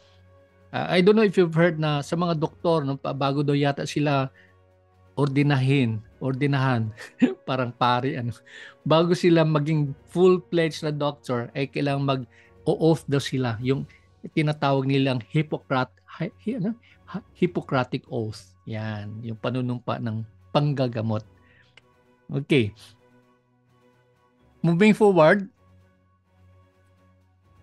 I don't know if you've heard na sa mga doktor, no, bago daw yata sila ordinahan, parang pari, bago sila maging full-fledged na doctor, ay kailangang mag-oath daw sila, yung tinatawag nilang Hippocratic Oath. Yan, yung panunumpa ng panggagamot. Okay. Moving forward.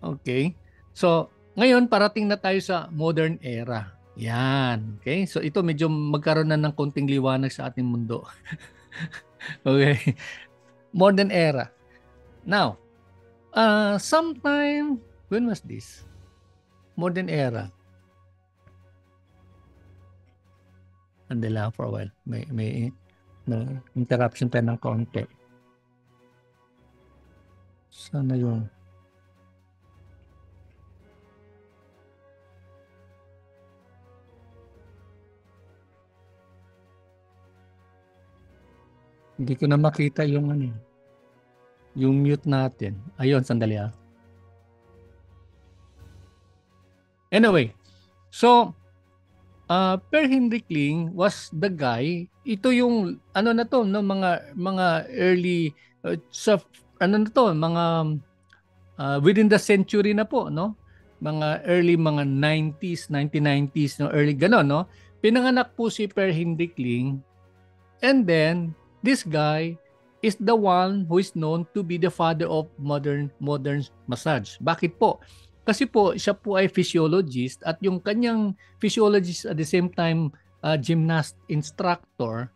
Okay. So, ngayon parating na tayo sa modern era. Yan. Okay? So, ito medyo magkaroon na ng konting liwanag sa ating mundo. Okay. Modern era. Now, sometime, when was this? Modern era. Andi lang for a while. May interruption pa ng konti. Sana yung hindi ko na makita yung yung mute natin. Ayun, sandali ah. Anyway, so Per Hindrickling was the guy. Ito yung na to, no, mga early sa na to, mga within the century na po, no? Mga early mga 90s, 1990s, no, early ganon, no? Pinanganak po si Per Hindrickling, and then this guy is the one who is known to be the father of modern massage. Bakit po? Kasi po, siya po ay physiologist, at yung kanyang physiologist at the same time gymnast instructor,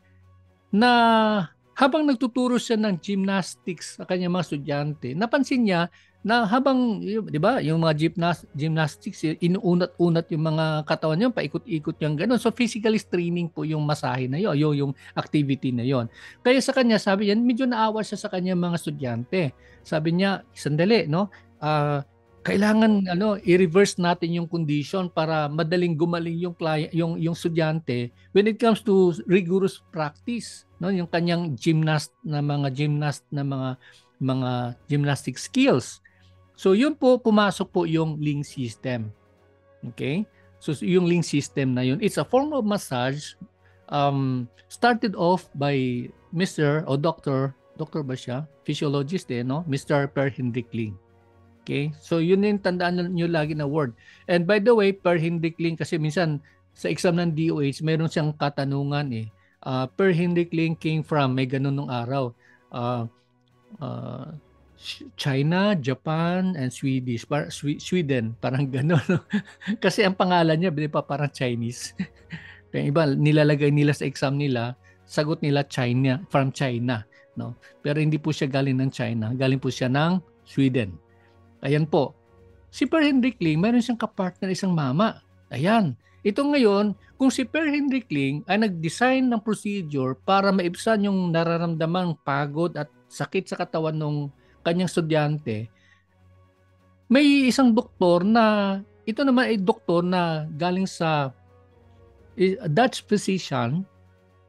na habang nagtuturo siya ng gymnastics sa kanyang mga estudyante, napansin niya na habang, di ba, yung mga gymnastics, inuunat-unat yung mga katawan niyo, paikot-ikot yung gano'n. So physically straining po yung masahe na yun, yung activity na yon. Kaya sa kanya, sabi niya, medyo naawa siya sa kanyang mga estudyante. Sabi niya, sandali, no? Kailangan i-reverse natin yung condition para madaling gumaling yung client, yung estudyante when it comes to rigorous practice, no, yung kanyang gymnast na mga gymnastic skills. So yun po, pumasok po yung Ling system. Okay? So yung Ling system na yun, it's a form of massage started off by Mr. o Dr. ba siya? Physiologist no? Mr. Per Hindrickling. Okay? So yun yung tandaan nyo lagi na word. And by the way, Per Hindrickling, kasi minsan sa exam ng DOH, mayroon siyang katanungan Per Hindrickling came from, may ganun nung araw, China, Japan, and Sweden. Parang ganun. Kasi ang pangalan niya, di ba, parang Chinese. Kaya iba, nilalagay nila sa exam nila, sagot nila China, from China. No? Pero hindi po siya galing ng China, galing po siya ng Sweden. Ayan po. Si Per Hindrickling, mayroon siyang kapartner, isang mama. Ayan. Ito ngayon, kung si Per Hindrickling ay nag-design ng procedure para maibsan yung nararamdamang pagod at sakit sa katawan ng kanyang estudyante, may isang doktor na, ito naman ay doktor na galing sa Dutch physician,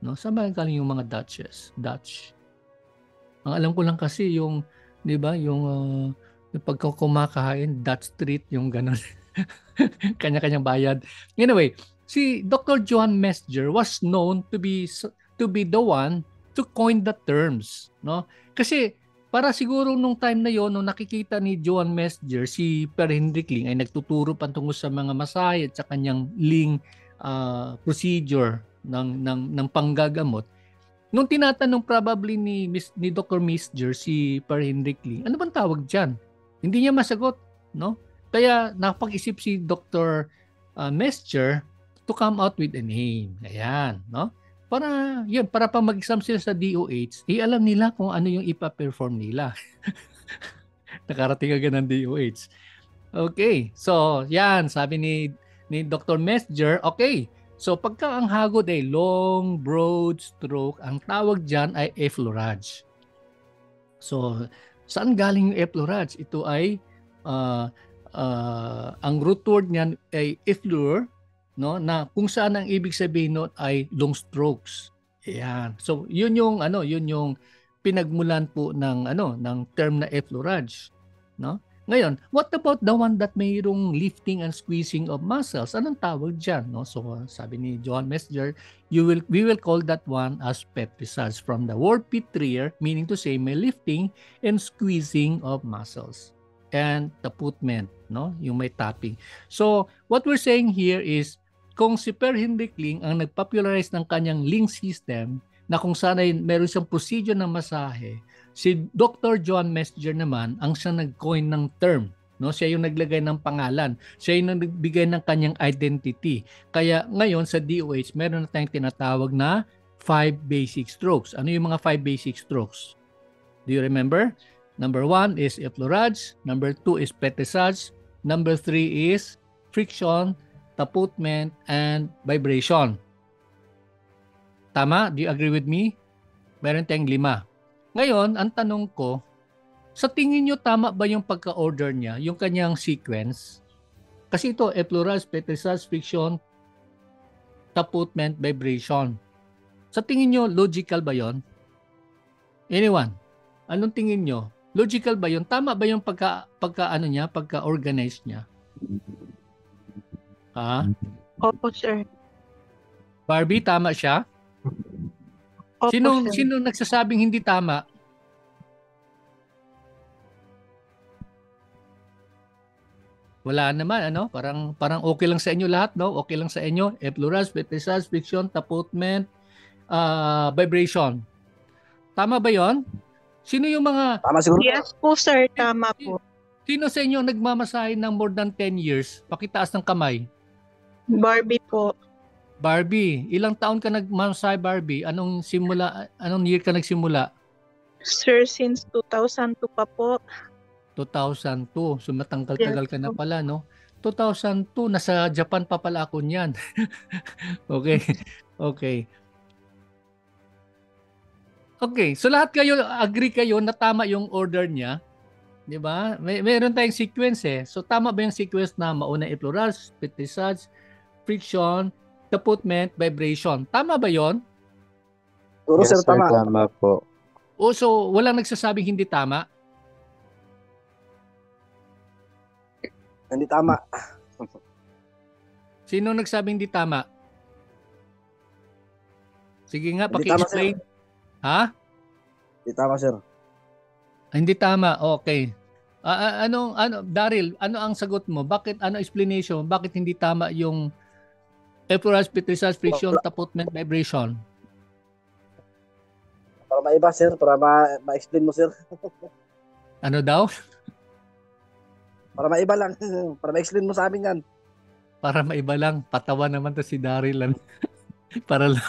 no? Saan ba galing yung mga Dutch? Ang alam ko lang kasi yung, di ba, yung pagka kumakain, Dutch Street, yung gano'n. Kanya-kanyang bayad. Anyway, si Dr. Johann Mesger was known to be the one to coin the terms, no? Kasi para siguro nung time na yon, nung nakikita ni Johann Mesger si Per Hindrickling ay nagtuturo patungkol sa mga masahe at sa kanyang Ling procedure ng panggagamot. Nung tinatanong probably ni Dr. Mesger si Per Hindrickling, ano bang tawag diyan? Hindi niya masagot, no? Kaya napag-isip si Dr. Mesger to come out with a name. Ayan, no? Para pa mag-exam sila sa DOH, alam nila kung ano yung ipa-perform nila. Nakarating agad ng DOH. Okay, so yan, sabi ni Dr. Mesger, okay, So pagka ang hagod ay long, broad stroke, ang tawag dyan ay effleurage. So saan galing yung effleurage? Ito ay ang root word niyan ay effleur, no, na kung saan ang ibig sabihin noon ay long strokes. Ayan. So yun yung pinagmulan po ng term na effleurage, no? Ngayon, what about the one that mayroong lifting and squeezing of muscles? Anong tawag diyan, no? So sabi ni John Messenger, we will call that one as petrissage, from the word petrier, meaning to say may lifting and squeezing of muscles, and taputment, no? Yung may tapping. So what we're saying here is, kung si Per Hendrik Ling ang nagpopularize ng kanyang Ling system, na kung saan ay meron siyang procedure ng masahe, si Dr. John Messenger naman ang siyang nag-coin ng term, no? Siya yung naglagay ng pangalan, siya yung nagbigay ng kanyang identity. Kaya ngayon sa DOH meron na tayong tinatawag na 5 basic strokes. Ano yung mga 5 basic strokes? Do you remember? Number 1 is effleurage, number 2 is petrissage, number 3 is friction, taputment, and vibration. Tama? Do you agree with me? Meron tayong 5. Ngayon, ang tanong ko, sa tingin nyo tama ba yung pagka-order niya, yung kanyang sequence? Kasi ito, effleurage, petrissage, friction, taputment, vibration. Sa tingin nyo, logical ba yon? Anyone? Anong tingin nyo? Logical ba yon? Tama ba yung pagka-organize niya? Ha? Opo, sir. Barbie, tama siya? Opo, Sino sir. nagsasabing hindi tama? Wala naman, ano? Parang okay lang sa inyo lahat, no? Okay lang sa inyo. Effleurage, petrissage, friction, taputment, vibration. Tama ba 'yon? Sino yung mga Tama siguro. Yes po, sir. Tama po. Sino sa inyo nagmamasahe ng more than 10 years? Pakitaas ng kamay. Barbie po. Barbie, ilang taon ka nagmamasahe, Barbie? Anong year ka nagsimula? Sir, since 2002 pa po. 2002. So matanggal-tagal ka na pala, no? 2002, nasa Japan pa pala ako niyan. Okay. Okay. Okay, so lahat kayo agree kayo na tama yung order niya, 'di ba? Meron tayong sequence eh. So tama ba yung sequence na mauna effleurage, petrissage, friction, taputment, vibration? Tama ba 'yon? Siguro, Yes, sir, sir, tama. tama po. O so walang nagsasabing hindi tama? Hindi tama. Sino nagsabing hindi tama? Sige nga, Hindi tama, paki-explain. Ha? Hindi tama, sir. Hindi tama. Okay. Daryl, ano ang sagot mo? Ano explanation? Bakit hindi tama yung effleurage, petrissage, friction, taputment, vibration? Para maiba, sir. Para ma-explain mo, sir. Ano daw? Para maiba lang. Para ma-explain mo sa amin yan. Para maiba lang. Patawa naman to si Daryl. Para lang.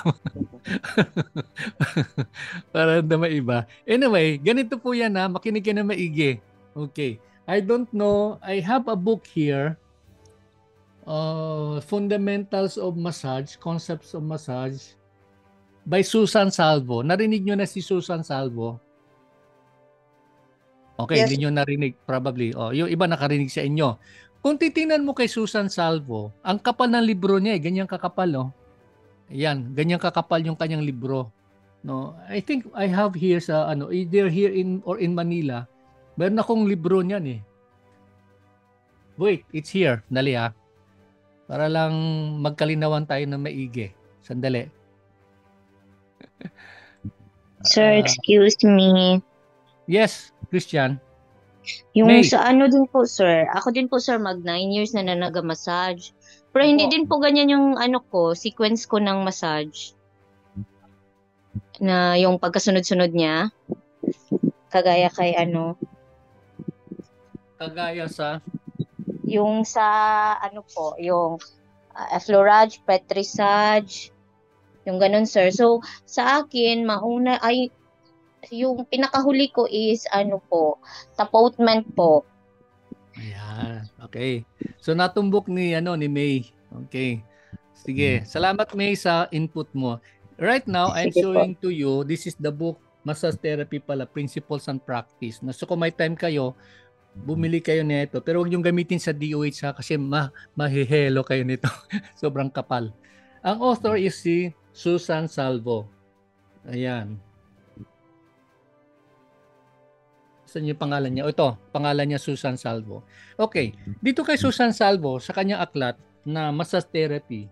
Para na maiba. Anyway, ganito po yan ha. Makinig ka na maigi. Okay. I don't know. I have a book here. Fundamentals of Massage, Concepts of Massage by Susan Salvo. Narinig nyo na si Susan Salvo? Okay, Yes. hindi nyo narinig probably. Yung iba nakarinig sa inyo. Kung titingnan mo kay Susan Salvo, ang kapal ng libro niya, ganyan kakapal, no? Ayan, ganyan kakapal yung kanyang libro. No, I think I have here sa either here in Manila. Meron akong libro niyan eh. Wait, it's here. Dali ha. Para lang magkalinawan tayo ng maigi. Sandali. Sir, excuse me. Yes, Christian. Yung May. sa ano din po, sir. Ako din po, sir, mag 9 years na naga-massage. Pero hindi din po ganyan yung sequence ko ng massage. Na yung pagkasunod-sunod niya. Kagaya kay Kagaya sa yung sa yung effleurage, petrissage, yung ganun, sir. So, sa akin, mauna ay yung pinakahuli ko is taputment po. Ayan. Okay. So natumbok ni May. Okay. Sige. Salamat, May, sa input mo. Right now, I'm Sige po. showing to you, this is the book, Massage Therapy pala, Principles and Practice. So kung may time kayo, bumili kayo nito. Pero huwag yung gamitin sa DOH ha, kasi mahihelo kayo nito. Sobrang kapal. Ang author is si Susan Salvo. Ayan. Saan yung pangalan niya? O ito, pangalan niya Susan Salvo. Okay, dito kay Susan Salvo, sa kanyang aklat na Massage Therapy,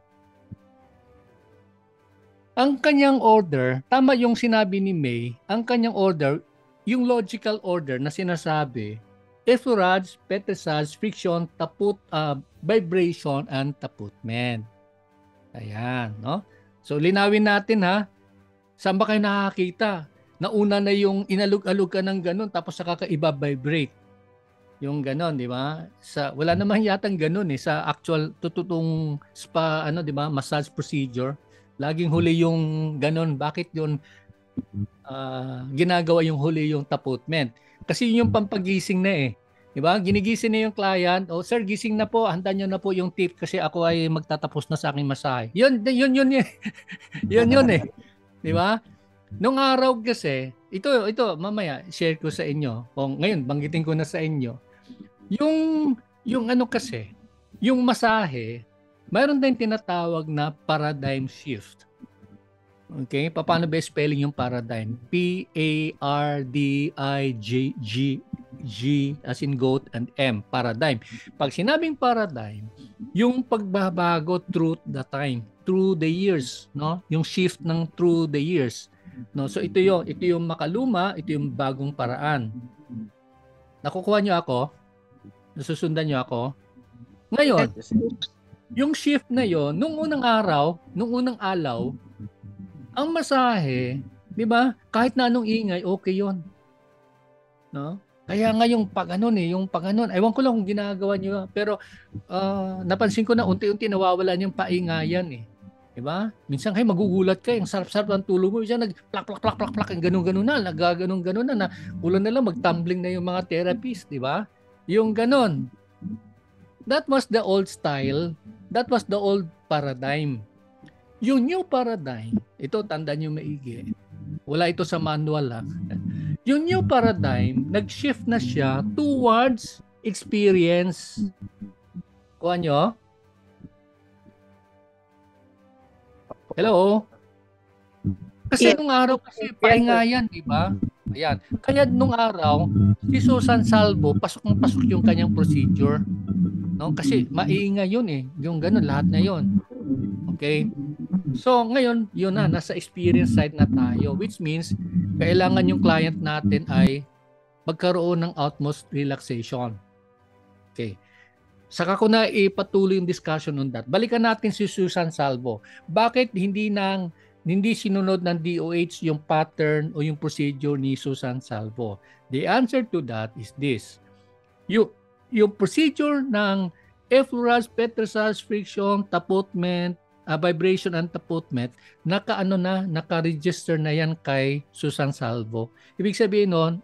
ang kanyang order, tama yung sinabi ni May, ang kanyang order, yung logical order na sinasabi, effleurage, petrissage, friction, vibration, and taputment. Ayan, no? So, linawin natin ha, saan ba kayo nakakita? Nauna na yung inalug-alug ka ng ganun, tapos saka ka iba-vibrate. Yung ganun, di ba? Wala naman yatang ganun sa actual tututong spa, di ba, massage procedure. Laging huli yung ganun. Bakit yun ginagawa yung huli yung taputment? Kasi yun yung pampagising na Di ba? Ginigising na yung client. Oh, sir, gising na po. Handa nyo na po yung tip kasi ako ay magtatapos na sa aking masahe. Yun yun Di ba? Nung araw kasi, ito mamaya share ko sa inyo. O ngayon banggitin ko na sa inyo. Yung kasi, yung masahe, mayroon tayong tinatawag na paradigm shift. Okay? Paano ba spelling yung paradigm? P-A-R-D-I-G as in goat and M. Paradigm. Pag sinabing paradigm, yung pagbabago through the time, through the years, no? Yung shift ng through the years. No? So ito yung makaluma, ito yung bagong paraan. Nakukuha niyo ako? Nasusundan niyo ako? Ngayon, yung shift na yon, nung unang araw, nung unang alaw, ang masahe, di ba? Kahit na anong ingay, okay yon. No? Kaya nga yung yung pag ewan ko lang kung ginagawa niyo, pero napansin ko na unti-unti nawawalan yung paingayan Di ba? Minsan kayo magugulat kayo, yung sarap-sarap ng tulog mo, minsan nag-plak, ganun-ganun na, nagaganon-ganon na, ulan na lang, mag-tumbling na yung mga therapist, di ba? Yung ganon. That was the old style. That was the old paradigm. Yung new paradigm, ito tandaan nyo maigi. Wala ito sa manual Yung new paradigm, nag-shift na siya towards experience. Kuha nyo? Hello? Kasi nung araw kasi pahingayan, di ba? Ayan. Kaya nung araw, si Susan Salvo, pasok yung kanyang procedure. No? Kasi maingay yun Yung ganun, lahat na yun. Okay? So, ngayon, yun nasa experience side na tayo. Which means, kailangan yung client natin ay magkaroon ng utmost relaxation. Okay. Saka ko na ipatuloy yung discussion on that. Balikan natin si Susan Salvo. Bakit hindi sinunod ng DOH yung pattern o yung procedure ni Susan Salvo? The answer to that is this. Yung procedure ng effleurage, petrissage, friction, taputment, vibration and taputment, naka-register na yan kay Susan Salvo. Ibig sabihin nun,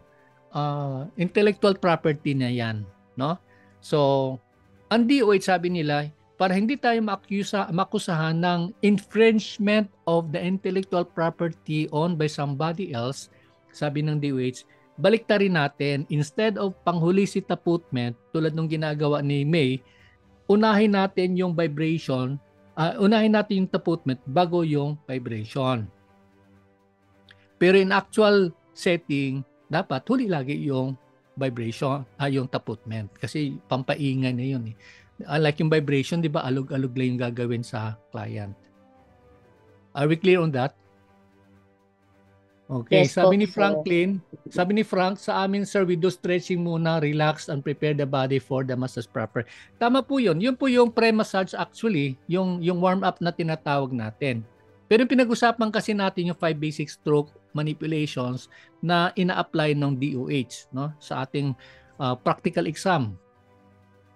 intellectual property na yan. No? So, ang DOH sabi nila, para hindi tayo makusahan ng infringement of the intellectual property owned by somebody else, sabi ng DOH, baliktarin natin, instead of panghuli si taputment, tulad ng ginagawa ni May, unahin natin yung vibration, unahin natin yung taputment bago yung vibration. Pero in actual setting, dapat huli lagi yung vibration, yung taputment. Kasi pampaingay na yun Like yung vibration, di ba, alog-alog lang yung gagawin sa client. Are we clear on that? Okay, Yes, sabi ni po. Frank, sa amin sir, we do stretching muna, relax and prepare the body for the massage proper. Tama po yun. Yun po yung pre-massage actually, yung warm-up na tinatawag natin. Pero yung pinag-usapan kasi natin yung 5 basic stroke manipulations na ina-apply ng DOH sa ating practical exam.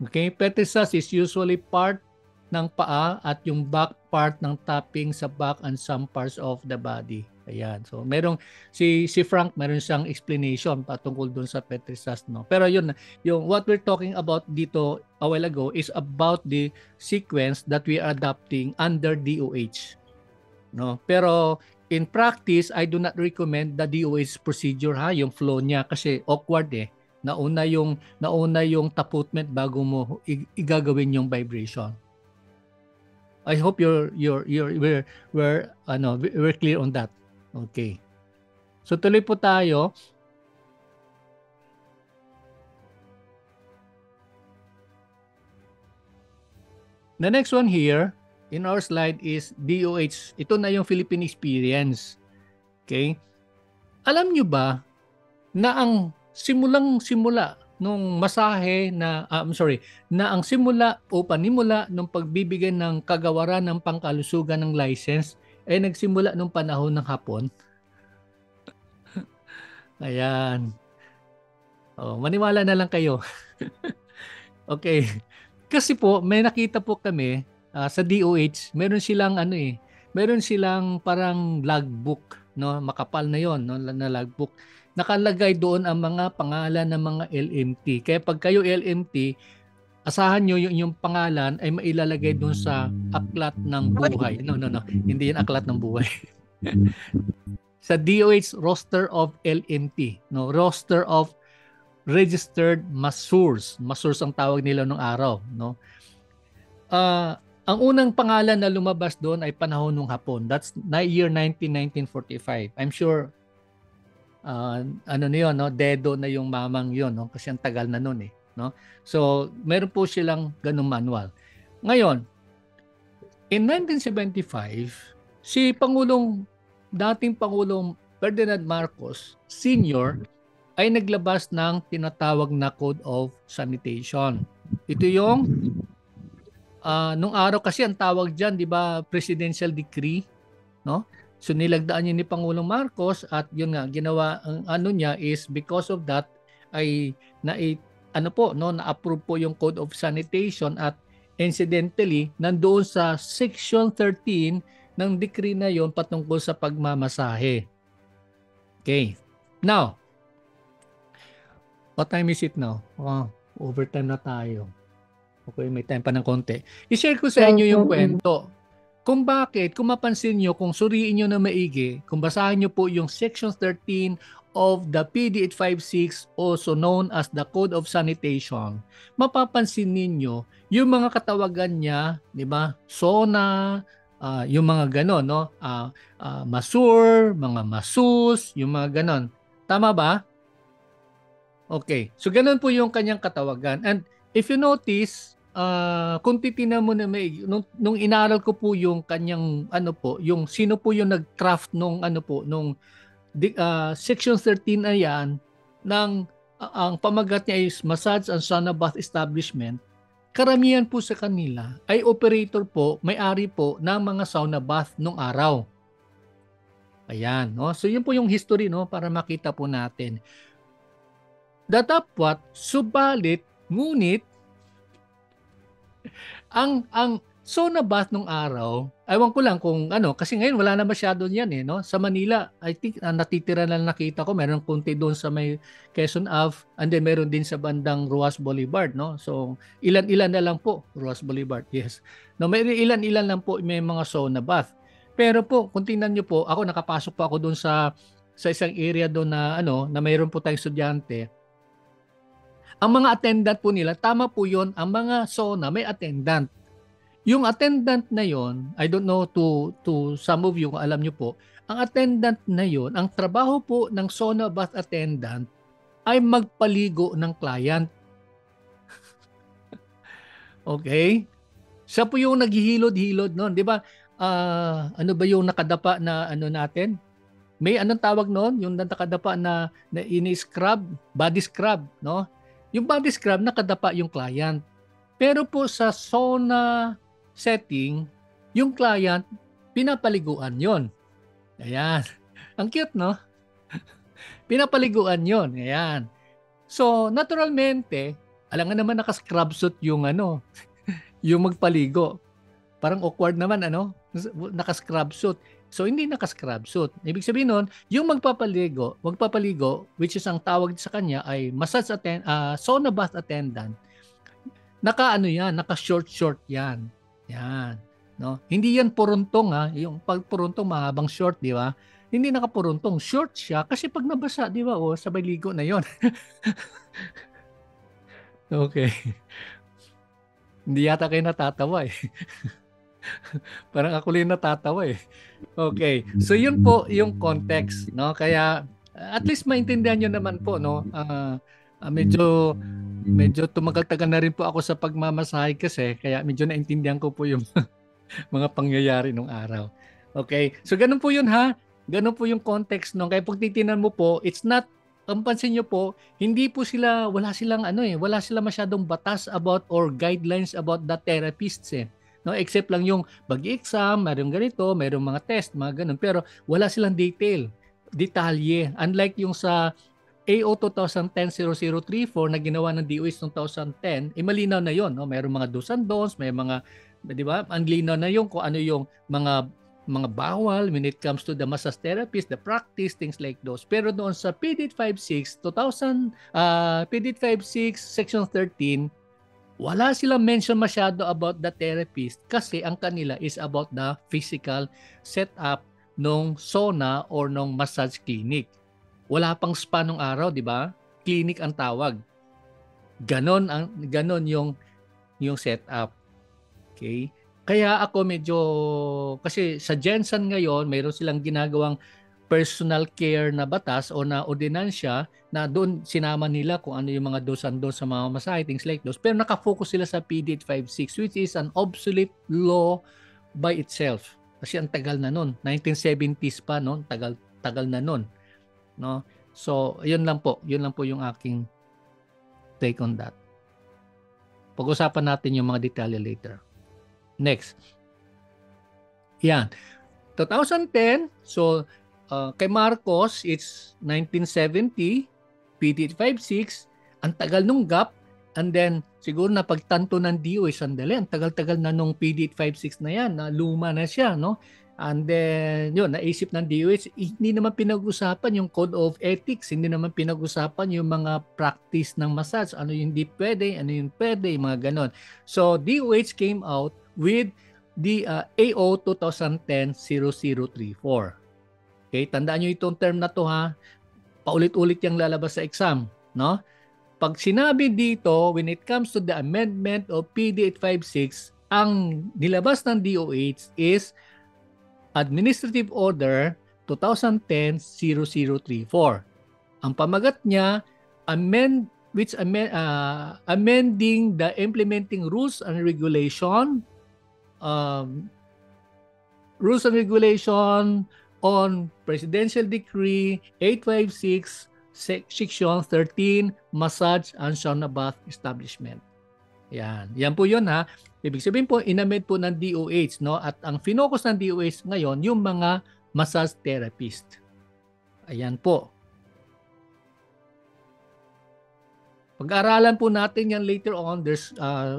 Okay, petrissage is usually part ng paa at yung back part ng tapping sa back and some parts of the body. Ayan. So merong si Frank meron siyang explanation patungkol doon sa Petrissas, no. Pero yun, yung what we're talking about dito a while ago is about the sequence that we are adopting under DOH. No. Pero in practice, I do not recommend the DOH procedure, ha, yung flow niya kasi awkward eh. Nauna yung taputment bago mo igagawin yung vibration. I hope we're clear on that. Okay. So tuloy po tayo. The next one here in our slide is DOH. Ito na yung Philippine experience. Okay? Alam nyo ba na ang simulang-simula nung masahe na na ang simula o panimula nung pagbibigay ng kagawaran ng pangkalusugan ng license ay nagsimula nung panahon ng Hapon. Ayan. Oh, maniwala na lang kayo. Okay. Kasi po may nakita po kami sa DOH, meron silang parang logbook, no, makapal na 'yon, no, na logbook. Nakalagay doon ang mga pangalan ng mga LMT. Kaya pag kayo LMT, asahan nyo yung pangalan ay mailalagay doon sa aklat ng buhay. No. Hindi yan aklat ng buhay. Sa DOH roster of LMT, no, roster of registered masseurs. Masseurs ang tawag nila nung araw, no. Ang unang pangalan na lumabas doon ay panahon ng Hapon. That's year 1945. I'm sure no, dedo na yung mamang yon, no, kasi ang tagal na noon eh, no. So meron po silang ganung manual. Ngayon, in 1975, dating Pangulong Ferdinand Marcos Sr. ay naglabas ng tinatawag na Code of Sanitation. Ito yung nung araw kasi ang tawag diyan, 'di ba, presidential decree, no? So nilagdaan niya ni Pangulong Marcos at yun nga ginawa ang niya is because of that ay na-approve po yung Code of Sanitation at incidentally nandoon sa section 13 ng decree na yon patungkol sa pagmamasahe. Okay. Now, what time is it now? Overtime na tayo. Okay, may time pa ng konti. I-share ko sa inyo yung kwento. Kung mapansin nyo, kung suriin nyo na maigi, kung basahin nyo po yung Section 13 of the PD 856, also known as the Code of Sanitation, mapapansin ninyo yung mga katawagan niya, di ba? SONA, yung mga ganon, no? Masur, mga masus, yung mga ganon. Tama ba? Okay. So, ganon po yung kanyang katawagan. And if you notice, kung titingnan mo na nung inaral ko po yung kanyang yung sino po yung nag-craft nung section 13 na yan ang pamagat niya is massage and sauna bath establishment. Karamihan po sa kanila ay operator po, may-ari po ng mga sauna bath nung araw. Ayan, no? So yun po yung history, no, para makita po natin. Datapwat, subalit, ngunit ang sauna bath nung araw, ewan ko lang kung kasi ngayon wala na masyado niyan eh, no? Sa Manila, I think natitira na nakita ko, meron konti doon sa may Quezon Ave, and then meron din sa bandang Ruas Boulevard, no? So ilan-ilan na lang po, Ruas Boulevard, yes. No, may ilan-ilan lang po may mga sauna bath. Pero po, kung tingnan niyo po, ako nakapasok po ako doon sa isang area doon na na mayroon po tayong estudyante. Ang mga attendant po nila, tama po yun, ang mga sauna may attendant. Yung attendant na yon, I don't know to some of you, alam nyo po, ang attendant na yon, ang trabaho po ng sauna bath attendant ay magpaligo ng client. Okay? Siya po yung naghihilod-hilod noon, di ba? Ano ba yung nakadapa na natin? May anong tawag noon? Yung nakadapa na ini-scrub, body scrub, no? Yung body scrub, nakadapa yung client. Pero po sa sauna setting, yung client, pinapaliguan yon. Ayan. Ang cute, no? Pinapaliguan yon. Ayan. So, naturalmente, alam nga naman naka-scrub suit yung yung magpaligo. Parang awkward naman, ano? Naka-scrub suit. So, hindi naka-scrub suit. Ibig sabihin nun, yung magpapaligo, which is ang tawag sa kanya ay sauna bath attendant, naka-short yan. Yan. No? Hindi yan puruntong, ha? Yung pag puruntong, mahabang short, di ba? Hindi nakapuruntong. Short siya kasi pag nabasa, di ba? O, sabay ligo na yon. Okay. Hindi yata kayo natatawa eh. Parang ako lang natatawa eh. Okay. So yun po yung context, no? Kaya at least maintindihan niyo naman po, no? Medyo tumagal-tagal na rin po ako sa pagmamasahe kasi kaya medyo naintindihan ko po yung mga pangyayari nung araw. Okay? So ganun po yun, ha? Ganun po yung context nung kaya pag titinan mo po, it's not, ang pansin nyo po, wala silang masyadong batas about or guidelines about the therapists eh. No, except lang yung pag-exam, mayroong ganito, mayroong mga test, mga ganun, pero wala silang detalye. Unlike yung sa AO 2010-0034 na ginawa ng DOH noong 2010, malinaw na yon, no? Mayroong mga do's and don'ts, may mga, di ba? Ang linaw na yung kung ano yung mga bawal when it comes to the massage therapist, the practice, things like those. Pero doon sa PDET 56 section 13, wala silang mention masyado about the therapist kasi ang kanila is about the physical setup nung sauna or nung massage clinic. Wala pang spa nung araw, di ba? Clinic ang tawag. Ganon yung setup. Okay? Kaya ako kasi sa Jensen ngayon, mayroon silang ginagawang personal care na batas o na ordinansya na doon sinama nila kung ano yung mga do's and don'ts sa mga masahe, things like those. Pero nakafocus sila sa PDET 56 which is an obsolete law by itself. Kasi ang tagal na nun. 1970s pa, no? Tagal na nun. No? So, yun lang po yung aking take on that. Pag-usapan natin yung mga detalye later. Next. Yan. 2010, so kay Marcos, it's 1970, PDET 56, ang tagal nung gap, and then siguro na pagtanto ng DOH, sandali, ang tagal-tagal na nung PDET 56 na yan, na luma na siya, no? And then, yun, naisip ng DOH, hindi naman pinag-usapan yung Code of Ethics, hindi naman pinag-usapan yung mga practice ng massage, ano yung hindi pwede, ano yung pwede, mga ganon. So, DOH came out with the AO 2010-0034. Okay, tandaan nyo itong term na to, ha. Paulit-ulit yung lalabas sa exam, no? Pag sinabi dito, when it comes to the amendment of PDET 56, ang nilabas ng DOH is Administrative Order 2010-0034. Ang pamagat niya, amending the implementing rules and regulation on Presidential Decree 856 Section 13 Massage and Sauna Bath Establishment. Yan po 'yon, ha. Ibig sabihin po inamend po ng DOH, no, at ang focus ng DOH ngayon yung mga massage therapist. Ayan po. Pag-aralan po natin yan later on. There's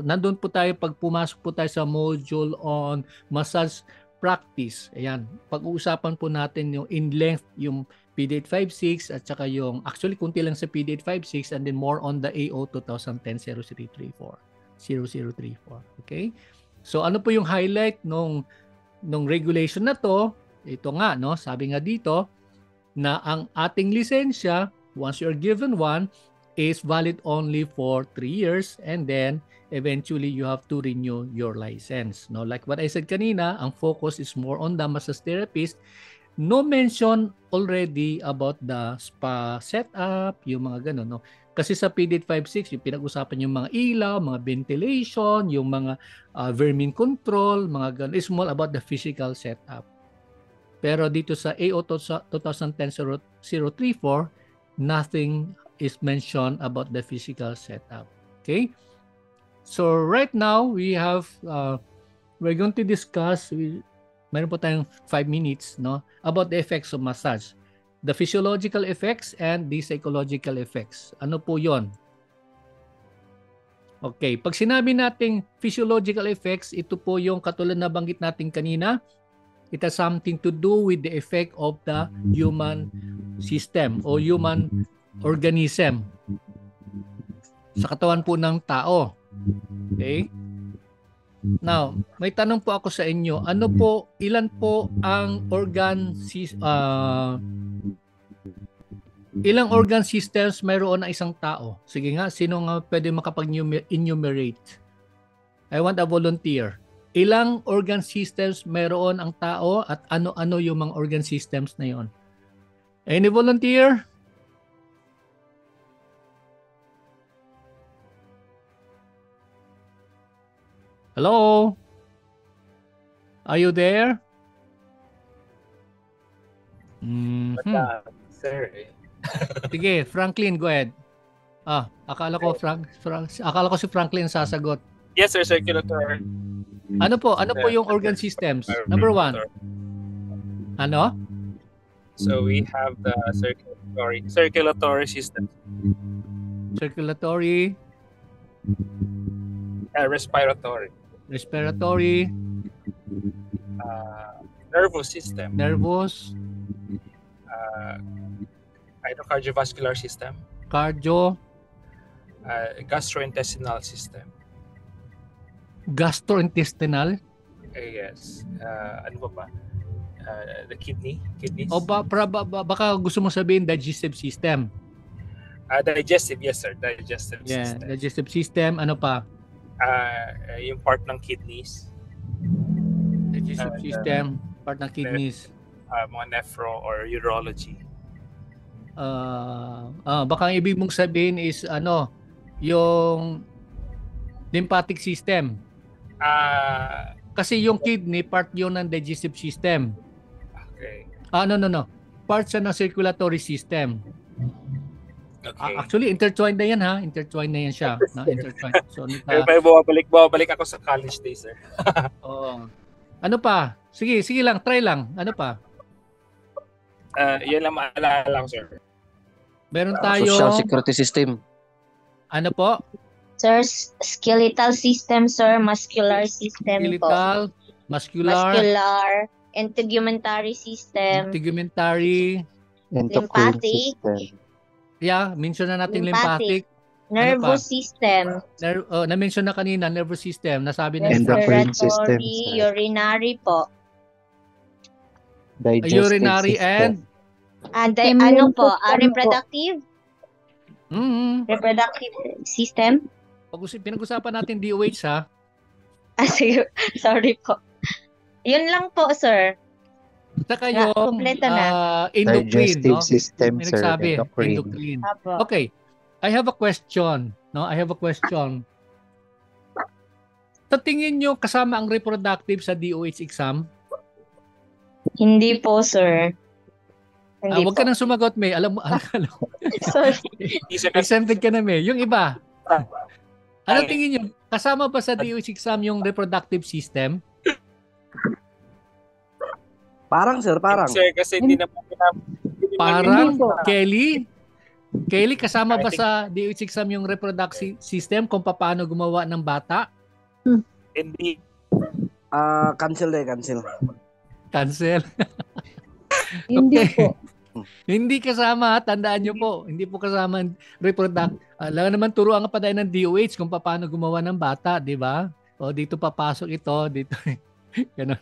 nandun po tayo pag pumasok po tayo sa module on massage practice. Ayan, pag-uusapan po natin yung in length yung PDET 56 at saka yung actually kunti lang sa PDET 56 and then more on the AO 2010-0034. Okay? So ano po yung highlight nung regulation na to? Ito nga, no, sabi nga dito na ang ating lisensya, once you're given one, is valid only for 3 years and then eventually you have to renew your license, no? Like what I said kanina, ang focus is more on the massage therapist. No mention already about the spa setup, yung mga ganun, no? Kasi sa PDET 56, yung pinag-usapan yung mga ilaw, mga ventilation, yung mga vermin control, mga ganun. It's more about the physical setup. Pero dito sa AO 2010-0034, nothing is mentioned about the physical setup. Okay? So right now we're going to discuss, meron po tayong 5 minutes, no, about the effects of massage. The physiological effects and the psychological effects. Ano po 'yon? Okay, pag sinabi nating physiological effects, ito po yung katulad na banggit natin kanina. It has something to do with the effect of the human system o human organism sa katawan po ng tao. Okay? Now, may tanong po ako sa inyo. Ilan po ang ilang organ systems mayroon na isang tao? Sige nga, sino nga pwede makapag-enumerate? I want a volunteer. Ilang organ systems mayroon ang tao at ano-ano yung mga organ systems na yon? Any volunteer? Hello? Are you there? Sir. Sige, Franklin, go ahead. Akala ko si Franklin sasagot. Yes, sir. Circulatory. Ano po yung organ systems? Number 1. Ano? So we have the circulatory system, Circulatory, respiratory, nervous system, nervous, cardiovascular system, cardio, gastrointestinal system. Gastrointestinal. Yes. Ano pa ba? The kidneys. O baka gusto mo sabihin digestive system. Digestive, yes sir. Digestive system. Digestive system. Ano pa? Yung part ng kidneys. Digestive system, part ng kidneys. Mga nephro or urology. Baka ang ibig mong sabihin is yung lymphatic system. Kasi yung kidney, part yun ng digestive system. Okay. No. Part siya ng circulatory system. Okay. Actually, intertwined na yan ha. Intertwined na yan siya. Intertwined. So, bumabalik ako sa college days, sir. Oo. Ano pa? Sige lang. Try lang. Ano pa? Yan lang maalala ko, sir. Meron tayo. Social security system. Ano po? Sir, skeletal system, sir, muscular system Skeletal, po. muscular, integumentary system, integumentary. lymphatic, Yeah, mention na natin lymphatic. nervous system, Na-mention na kanina, nervous system. Nasabi na Endocrine system, respiratory, sir. urinary po. Digestive Urinary system. And Immune system po. reproductive? Reproductive system? Pinag-usapan natin DOH ha. Sige, sorry po. Yun lang po, sir. Saka yung Kompleto na. endocrine, Digestive no? system, May sir. nagsabi, Endocrine. endocrine. Apo. Okay. I have a question. Sa tingin nyo, kasama ang reproductive sa DOH exam? Hindi po, sir. Huwag ka nang sumagot, May. Alam mo. Sorry. Exempted ka na, May. Yung iba. Ano tingin nyo? Kasama ba sa DOH exam yung reproductive system? Parang, sir, parang. Sir, kasi hindi na po Parang, Kelly? Kelly, kasama ba sa DOH exam yung reproductive system kung paano gumawa ng bata? Hindi. Cancel. Cancel. Hindi po. Hindi kasama, tandaan nyo po. Hindi po kasama reproduct. Alam naman turuan ka pa tayo ng DOH kung paano gumawa ng bata, di ba? O dito papasok ito, dito. Ganun.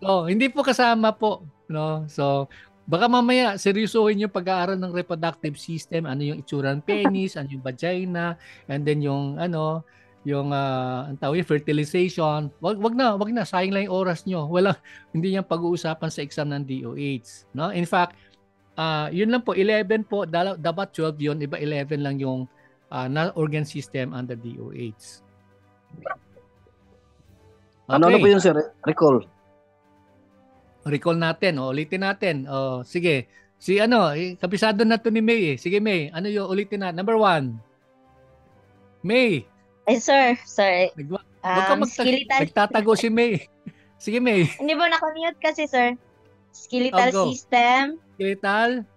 So, hindi po kasama po, no? So, baka mamaya seryosohin yung pag-aaral ng reproductive system, ano yung itsura ng penis, ano yung vagina, and then yung ang tawag yung fertilization. Wag na, sayang lang yung oras nyo. Hindi yan pag-uusapan sa exam ng DOH, no? In fact, yun lang po 11 po, dapat 12 yun, iba 11 lang yung na organ system under DOH. Okay. Ano po yun, sir? Recall. Recall natin, ulitin natin. Sige. Kabisado na to ni May eh. Sige May, ano yung ulitin na? Number 1. May. Ay, sir. Wag ka nagtatago si May. Sige May. Hindi po nakamute kasi, sir. Skeletal Go. system, Skeletal,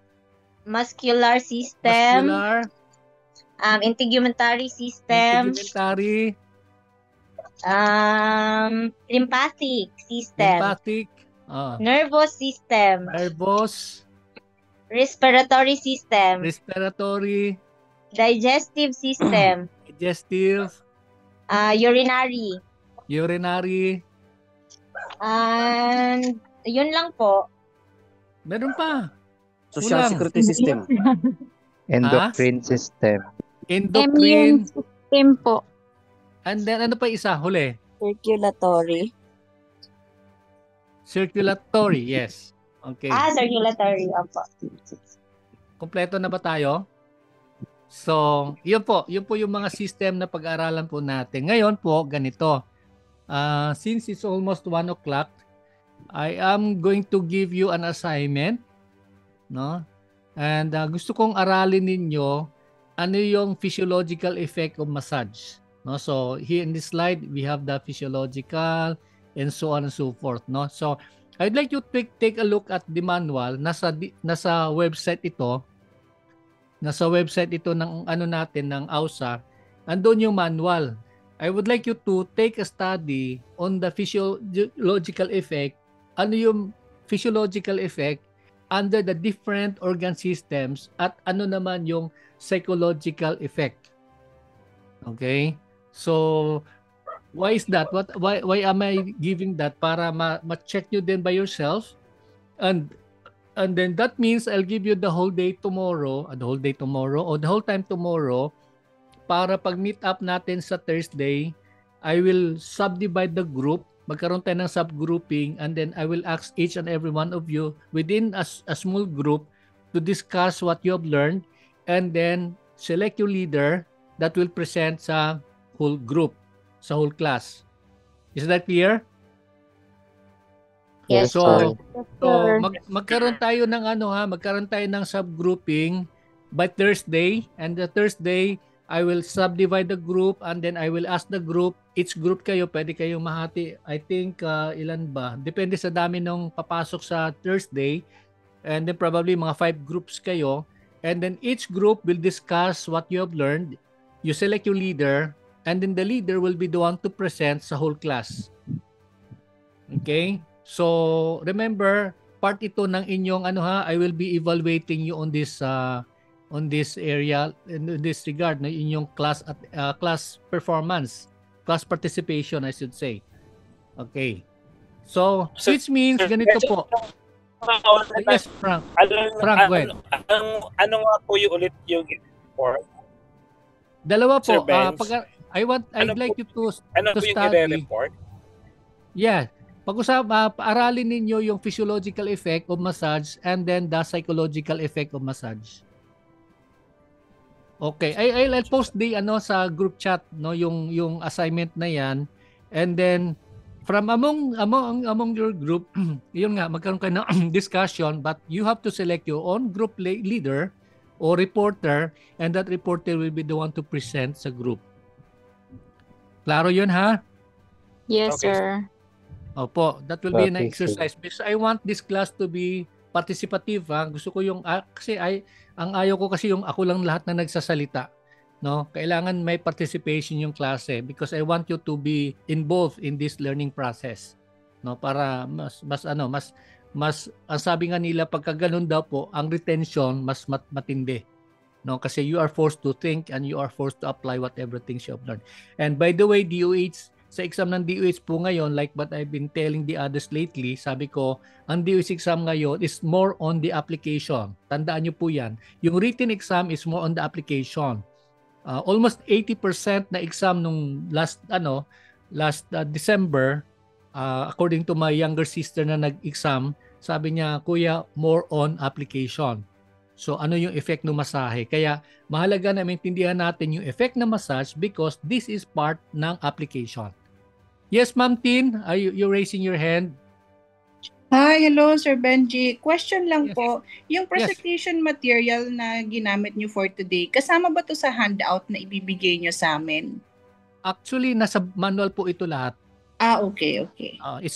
muscular system, muscular, Integumentary system, Integumentary, lymphatic system, lymphatic, nervous system, nervous, respiratory system, respiratory, digestive system, digestive, urinary, urinary. and yun lang po. Meron pa. Social Kulang. security system. Endocrine system. Endocrine. system po. And then ano pa isa? Huli. Circulatory. Circulatory. Yes. Okay. Circulatory, opo. Kompleto na ba tayo? So, yun po yung mga system na pag-aralan po natin. Ngayon po, ganito. Since it's almost 1 o'clock, I am going to give you an assignment, no? And gusto kong aralin ninyo ano yung physiological effect of massage, no? So, here in this slide, we have the physiological and so on and so forth, no? So, I'd like you to take a look at the manual. Nasa website ito. Nasa website ito ng ano natin ng AUSA. Andun yung manual. I would like you to take a study on the physiological effect. Ano yung physiological effect under the different organ systems at ano naman yung psychological effect. Okay? So, why is that? Why am I giving that? Para ma-check nyo din by yourself. And then that means I'll give you the whole day tomorrow, or the whole time tomorrow, para pag meet up natin sa Thursday, I will subdivide the group, magkaroon tayo ng subgrouping, and then I will ask each and every one of you within a small group to discuss what you have learned, and then select your leader that will present sa whole group, sa whole class. Is that clear? Yes, So, sir. magkaroon tayo ng magkaroon tayo ng subgrouping by Thursday, and the Thursday I will subdivide the group, and then I will ask the group, each group kayo, pwede kayong mahati. I think ilan ba? Depende sa dami nung papasok sa Thursday, and then probably mga 5 groups kayo, and then each group will discuss what you have learned. You select your leader, and then the leader will be the one to present sa whole class. Okay? So, remember, part ito ng inyong I will be evaluating you on this area, in this regard, na inyong class performance, class participation, I should say. Okay. So, which means ganito po. Yes, Frank. Frank, go ahead. Ano nga po yung ulit yung report? Dalawa Sir po. Benz, I'd like you to Ano po yung study. i-report? Yeah. Aralin ninyo yung physiological effect of massage and then the psychological effect of massage. Okay, I'll post sa group chat yung assignment na yan, and then from among your group, yun nga, magkaroon kayo ng discussion, but you have to select your own group leader or reporter, and that reporter will be the one to present sa group. Klaro yun, ha? Yes, Okay. sir. Opo, that will be an Okay, exercise because I want this class to be participative, ha. Gusto ko yung kasi ang ayaw ko kasi yung ako lang lahat na nagsasalita, no? Kailangan may participation yung klase because I want you to be involved in this learning process, no? Para mas ang sabi nga nila pagka ganun daw po, ang retention mas matindi, no? Kasi you are forced to think and you are forced to apply whatever things you have learned. And by the way, DOH, sa exam ng DOH po ngayon, like what I've been telling the others lately, sabi ko, ang DOH exam ngayon is more on the application. Tandaan nyo po yan. Yung written exam is more on the application. Almost 80% na exam nung last December, according to my younger sister na nag-exam, sabi niya, Kuya, more on application. So ano yung effect ng masahe? Kaya mahalaga na maintindihan natin yung effect ng massage because this is part ng application. Yes, Ma'am Tin, are you raising your hand? Hi, hello Sir Benji. Question lang Yes. po, yung presentation material na ginamit niyo for today, kasama ba to sa handout na ibibigay niyo sa amin? Actually, nasa manual po ito lahat. Okay.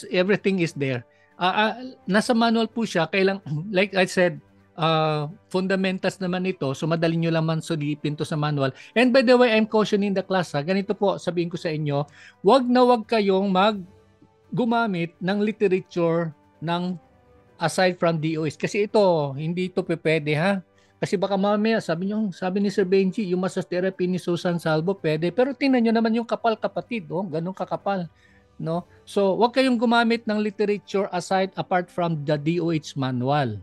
Everything is there. Nasa manual po siya. Like I said, fundamentals naman ito, so madali nyo lang sulipin to sa manual. And by the way, I'm cautioning the class, ganito po, sabihin ko sa inyo, wag kayong gumamit ng literature ng aside from DOS. Kasi ito, hindi ito pwede ha. Kasi baka mamaya, sabi ni Sir Benji, yung massage therapy ni Susan Salvo, pwede. Pero tingnan nyo naman yung kapal kapatid, ganun kakapal. No? So, wag kayong gumamit ng literature apart from the DOH manual.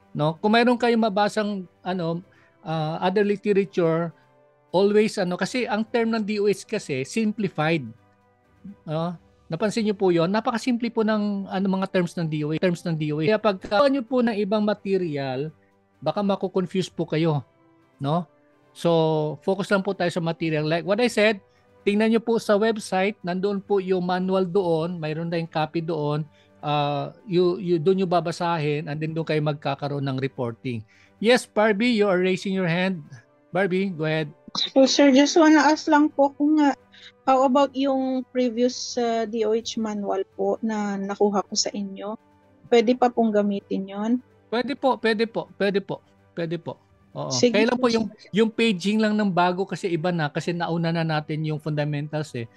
No? Kung mayroon kayong mabasang other literature, always kasi ang term ng DOH kasi simplified. Napansin niyo po 'yon? Napakasimple po ng mga terms ng DOH. Kaya pagka niyo po ng ibang material, baka mako-confuse po kayo, no? So, focus lang po tayo sa material. Like what I said, tingnan niyo po sa website, nandoon po yung manual doon, mayroon tayong copy doon. Doon yung babasahin and then doon kayo magkakaroon ng reporting. Yes, Barbie, you are raising your hand. Barbie, go ahead. So, sir, just wanna ask lang po kung how about yung previous DOH manual po na nakuha ko sa inyo? Pwede pa pong gamitin yon? Pwede po. Oo. Sige, Kailan po yung paging lang ng bago kasi iba na kasi nauna na natin yung fundamentals eh.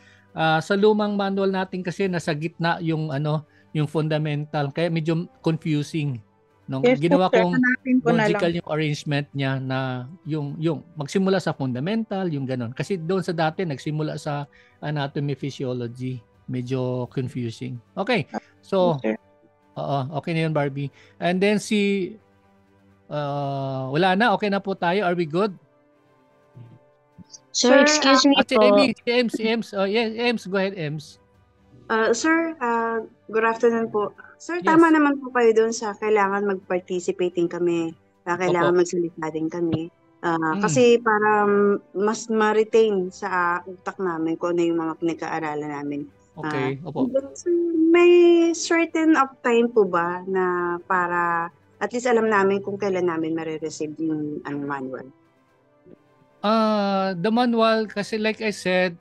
Sa lumang manual natin kasi nasa gitna yung fundamental kaya medyo confusing. No? Yes, Ginawa sir, kong hanapin ko na logical lang. yung arrangement niya na yung magsimula sa fundamental, yung ganon. Kasi doon sa dati nagsimula sa anatomy physiology. Medyo confusing. Okay. So, Yes, sir. okay na yun, Barbie. And then wala na. Okay na po tayo. Are we good? Sir, excuse me Si po. Ems. Yes, Ems. Go ahead, Ems. Sir, good afternoon po. Sir, Yes. tama naman po kayo doon sa kailangan mag-participate din kami. Kailangan magsalita din kami. Kasi para mas ma-retain sa utak namin kung ano yung mga pinag-aaralan namin. Okay. Opo. May certain of time po ba na para at least alam namin kung kailan namin marireceive yung manual? The manual, kasi like I said,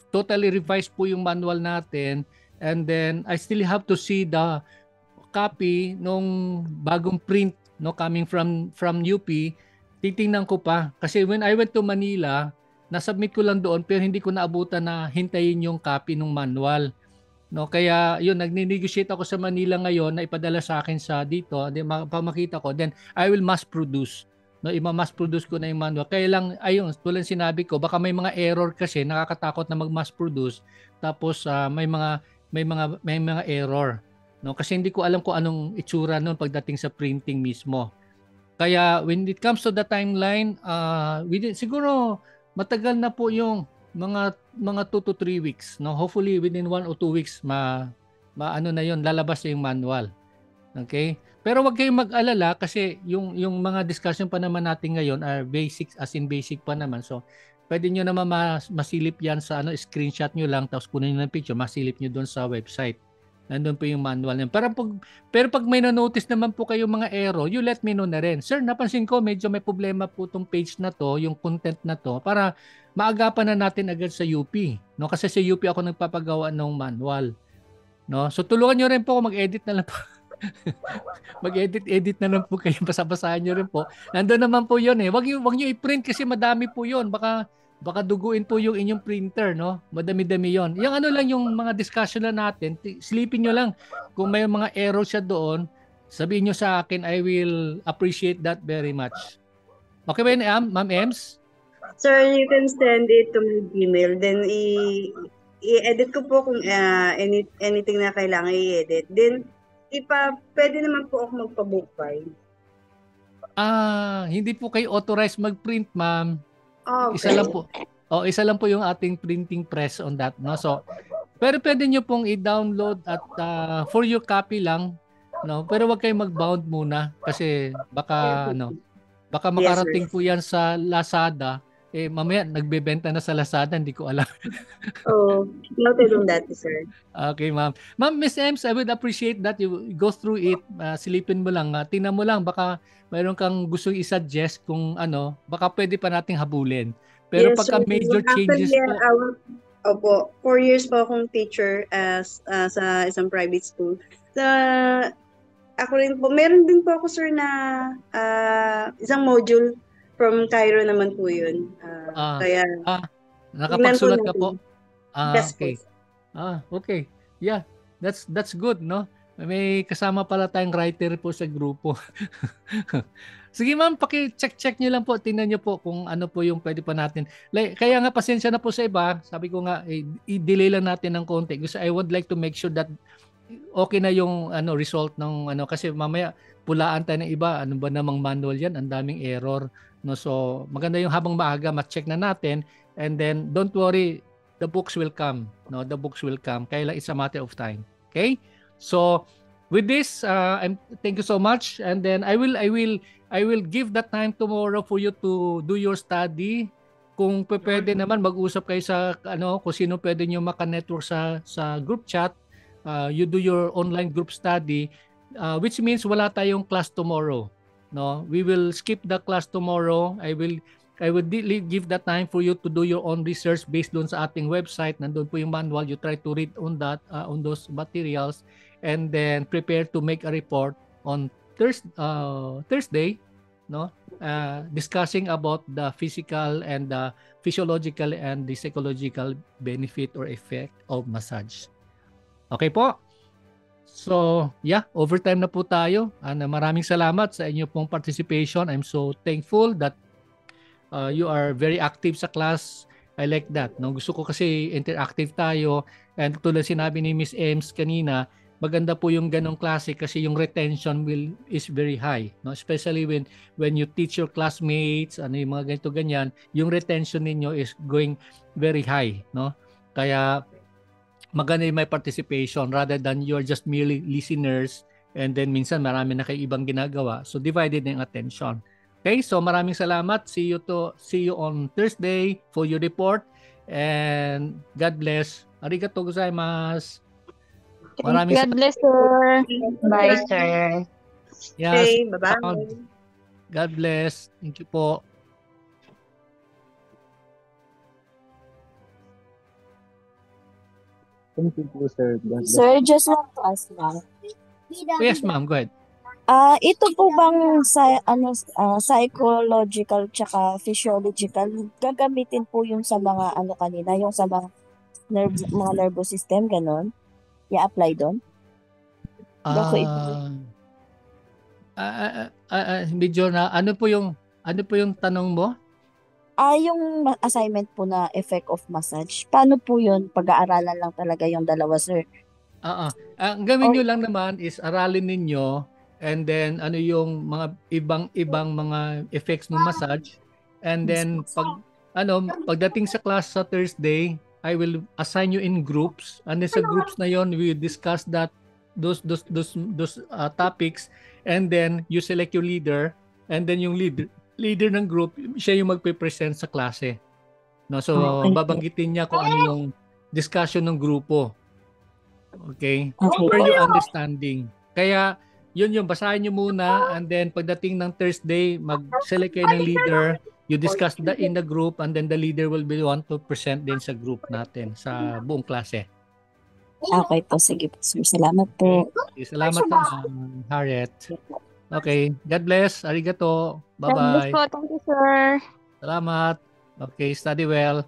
totally revised po yung manual natin. And then, I still have to see the copy nung bagong print coming from UP. Titingnan ko pa. Kasi when I went to Manila, nasubmit ko lang doon pero hindi ko naabutan na hintayin yung copy ng manual. No, kaya yun, nagni-negotiate ako sa Manila ngayon na ipadala sa akin sa dito, then pamakita ko, then I will mass produce. No, i-mass produce ko na yung manual. Kaya lang ayun, tulad sinabi ko, baka may mga error kasi nakakatakot na mag-mass produce. Tapos may mga error. No, kasi hindi ko alam kung anong itsura noon pagdating sa printing mismo. Kaya when it comes to the timeline, siguro matagal na po yung mga 2 to 3 weeks, no? Hopefully within 1 or 2 weeks ano na yon, lalabas na yung manual. Okay? Pero wag kayong mag-alala kasi yung mga discussion pa naman natin ngayon are basics, as in basic pa naman. So pwede nyo naman masilip yan sa screenshot nyo lang tapos kunin nyo ng picture, masilip nyo doon sa website. Nandun po yung manual niyan. Pero pag may na-notice naman po kayo mga error, you let me know na rin. Sir, napansin ko medyo may problema po tong page na to, yung content na to, para maagapan na natin agad sa UP. No? Kasi sa UP ako nagpapagawa ng manual. No? So tulungan nyo rin po ako mag-edit na lang po. Mag-edit na lang po kayo. Basa-basahan nyo rin po. Nandun naman po yun eh. Wag nyo i-print kasi madami po yun. Baka duguin po yung inyong printer, no? Madami-dami yon. Yung lang yung mga discussion lang natin, silipin nyo lang. Kung may mga error siya doon, sabihin nyo sa akin, I will appreciate that very much. Okay ba yun, Ma'am Ems? Sir, you can send it to my email. Then, i-edit ko po kung anything na kailangan i-edit. Then, pwede naman po ako magpa-book file. Hindi po kayo authorized mag-print, ma'am. Okay. Isa lang po yung ating printing press on that, no? So, pero pwede nyo pong i-download at for your copy lang, no? Pero wag kayong mag-bound muna kasi baka makarating po yan sa Lazada. Mamaya nagbebenta na sa Lazada, hindi ko alam. Noted on that, sir. Okay, ma'am. Ma'am, Miss Ems, I would appreciate that you go through it. Silipin mo lang. Tingnan mo lang. Baka mayroon kang gustong i-suggest kung baka pwede pa nating habulin. Pero pagka major changes po. 4 years po akong teacher sa isang private school. ako rin po, meron din po ako sir na isang module from Cairo naman po yun. Ah, Kaya, nakapagsulat ka natin. po? Yes po. Okay. Okay. Yeah, that's good, no? May kasama pala tayong writer po sa grupo. Sige ma'am, paki-check niyo lang po, tingnan niyo po kung ano po yung pwede pa natin. Kaya nga pasensya na po sa iba, sabi ko nga i-delay lang natin ng konti kasi I would like to make sure that okay na yung result ng kasi mamaya pulaan tayo ng iba, ano ba namang manual yan, ang daming error, no? So maganda yung habang maaga ma-check na natin, and then don't worry, the books will come, no? The books will come. Kaya it's a matter of time. Okay? So with this, thank you so much, and then I will give that time tomorrow for you to do your study. Kung pwede naman mag-usap kayo sa kung sino pwede niyo maka-network sa group chat, you do your online group study, which means wala tayong class tomorrow, no? We will skip the class tomorrow. I will give that time for you to do your own research based doon sa ating website. Nandun po yung manual. You try to read on that, on those materials, and then prepare to make a report on Thursday, no? Discussing about the physical and the physiological and the psychological benefit or effect of massage. Okay po? So, yeah, overtime na po tayo. Maraming salamat sa inyo pong participation. I'm so thankful that you are very active sa class. I like that. No? Gusto ko kasi interactive tayo. And tulad sinabi ni Miss Ems kanina, maganda po yung ganong klase kasi yung retention is very high. No? Especially when you teach your classmates, yung mga ganito ganyan, yung retention ninyo is going very high. No? Kaya maganda yung may participation rather than you're just merely listeners and then minsan marami na kayo ibang ginagawa. So divided na yung attention. Okay, so maraming salamat. See you on Thursday for your report, and God bless. Arigatou gozaimasu. God bless, sir. Bye, sir. Yes. Okay, bye-bye. God bless. Thank you po. Thank you po, sir. God bless. Sir, just want to ask lang. Yes, ma'am. Go ahead. Ito po bang psychological tsaka physiological, gagamitin po yung sa mga kanina, yung sa mga nervous system, ganon? I-apply doon? Medyo na, ano po yung tanong mo? Yung assignment po na effect of massage, paano po yun? Pag-aaralan lang talaga yung dalawa, sir? Ang gawin nyo lang naman is aralin ninyo, and then yung mga ibang mga effects ng massage, and then pagdating sa class sa Thursday, I will assign you in groups, and then sa groups na yon we will discuss those topics, and then you select your leader, and then yung leader ng group, siya yung magpe-present sa klase. No, so babanggitin niya kung ano yung discussion ng grupo. Okay? For your understanding. Kaya yun yung basahin nyo muna, and then pagdating ng Thursday, mag-select kayo ng leader, you discuss in the group, and then the leader will be the one to present din sa group natin, sa buong klase. Okay po, sige po, sir. Salamat po. Okay, salamat Harriet. Okay, God bless. Arigato. God bless Bye-bye. po. Thank you, sir. Salamat. Okay, study well.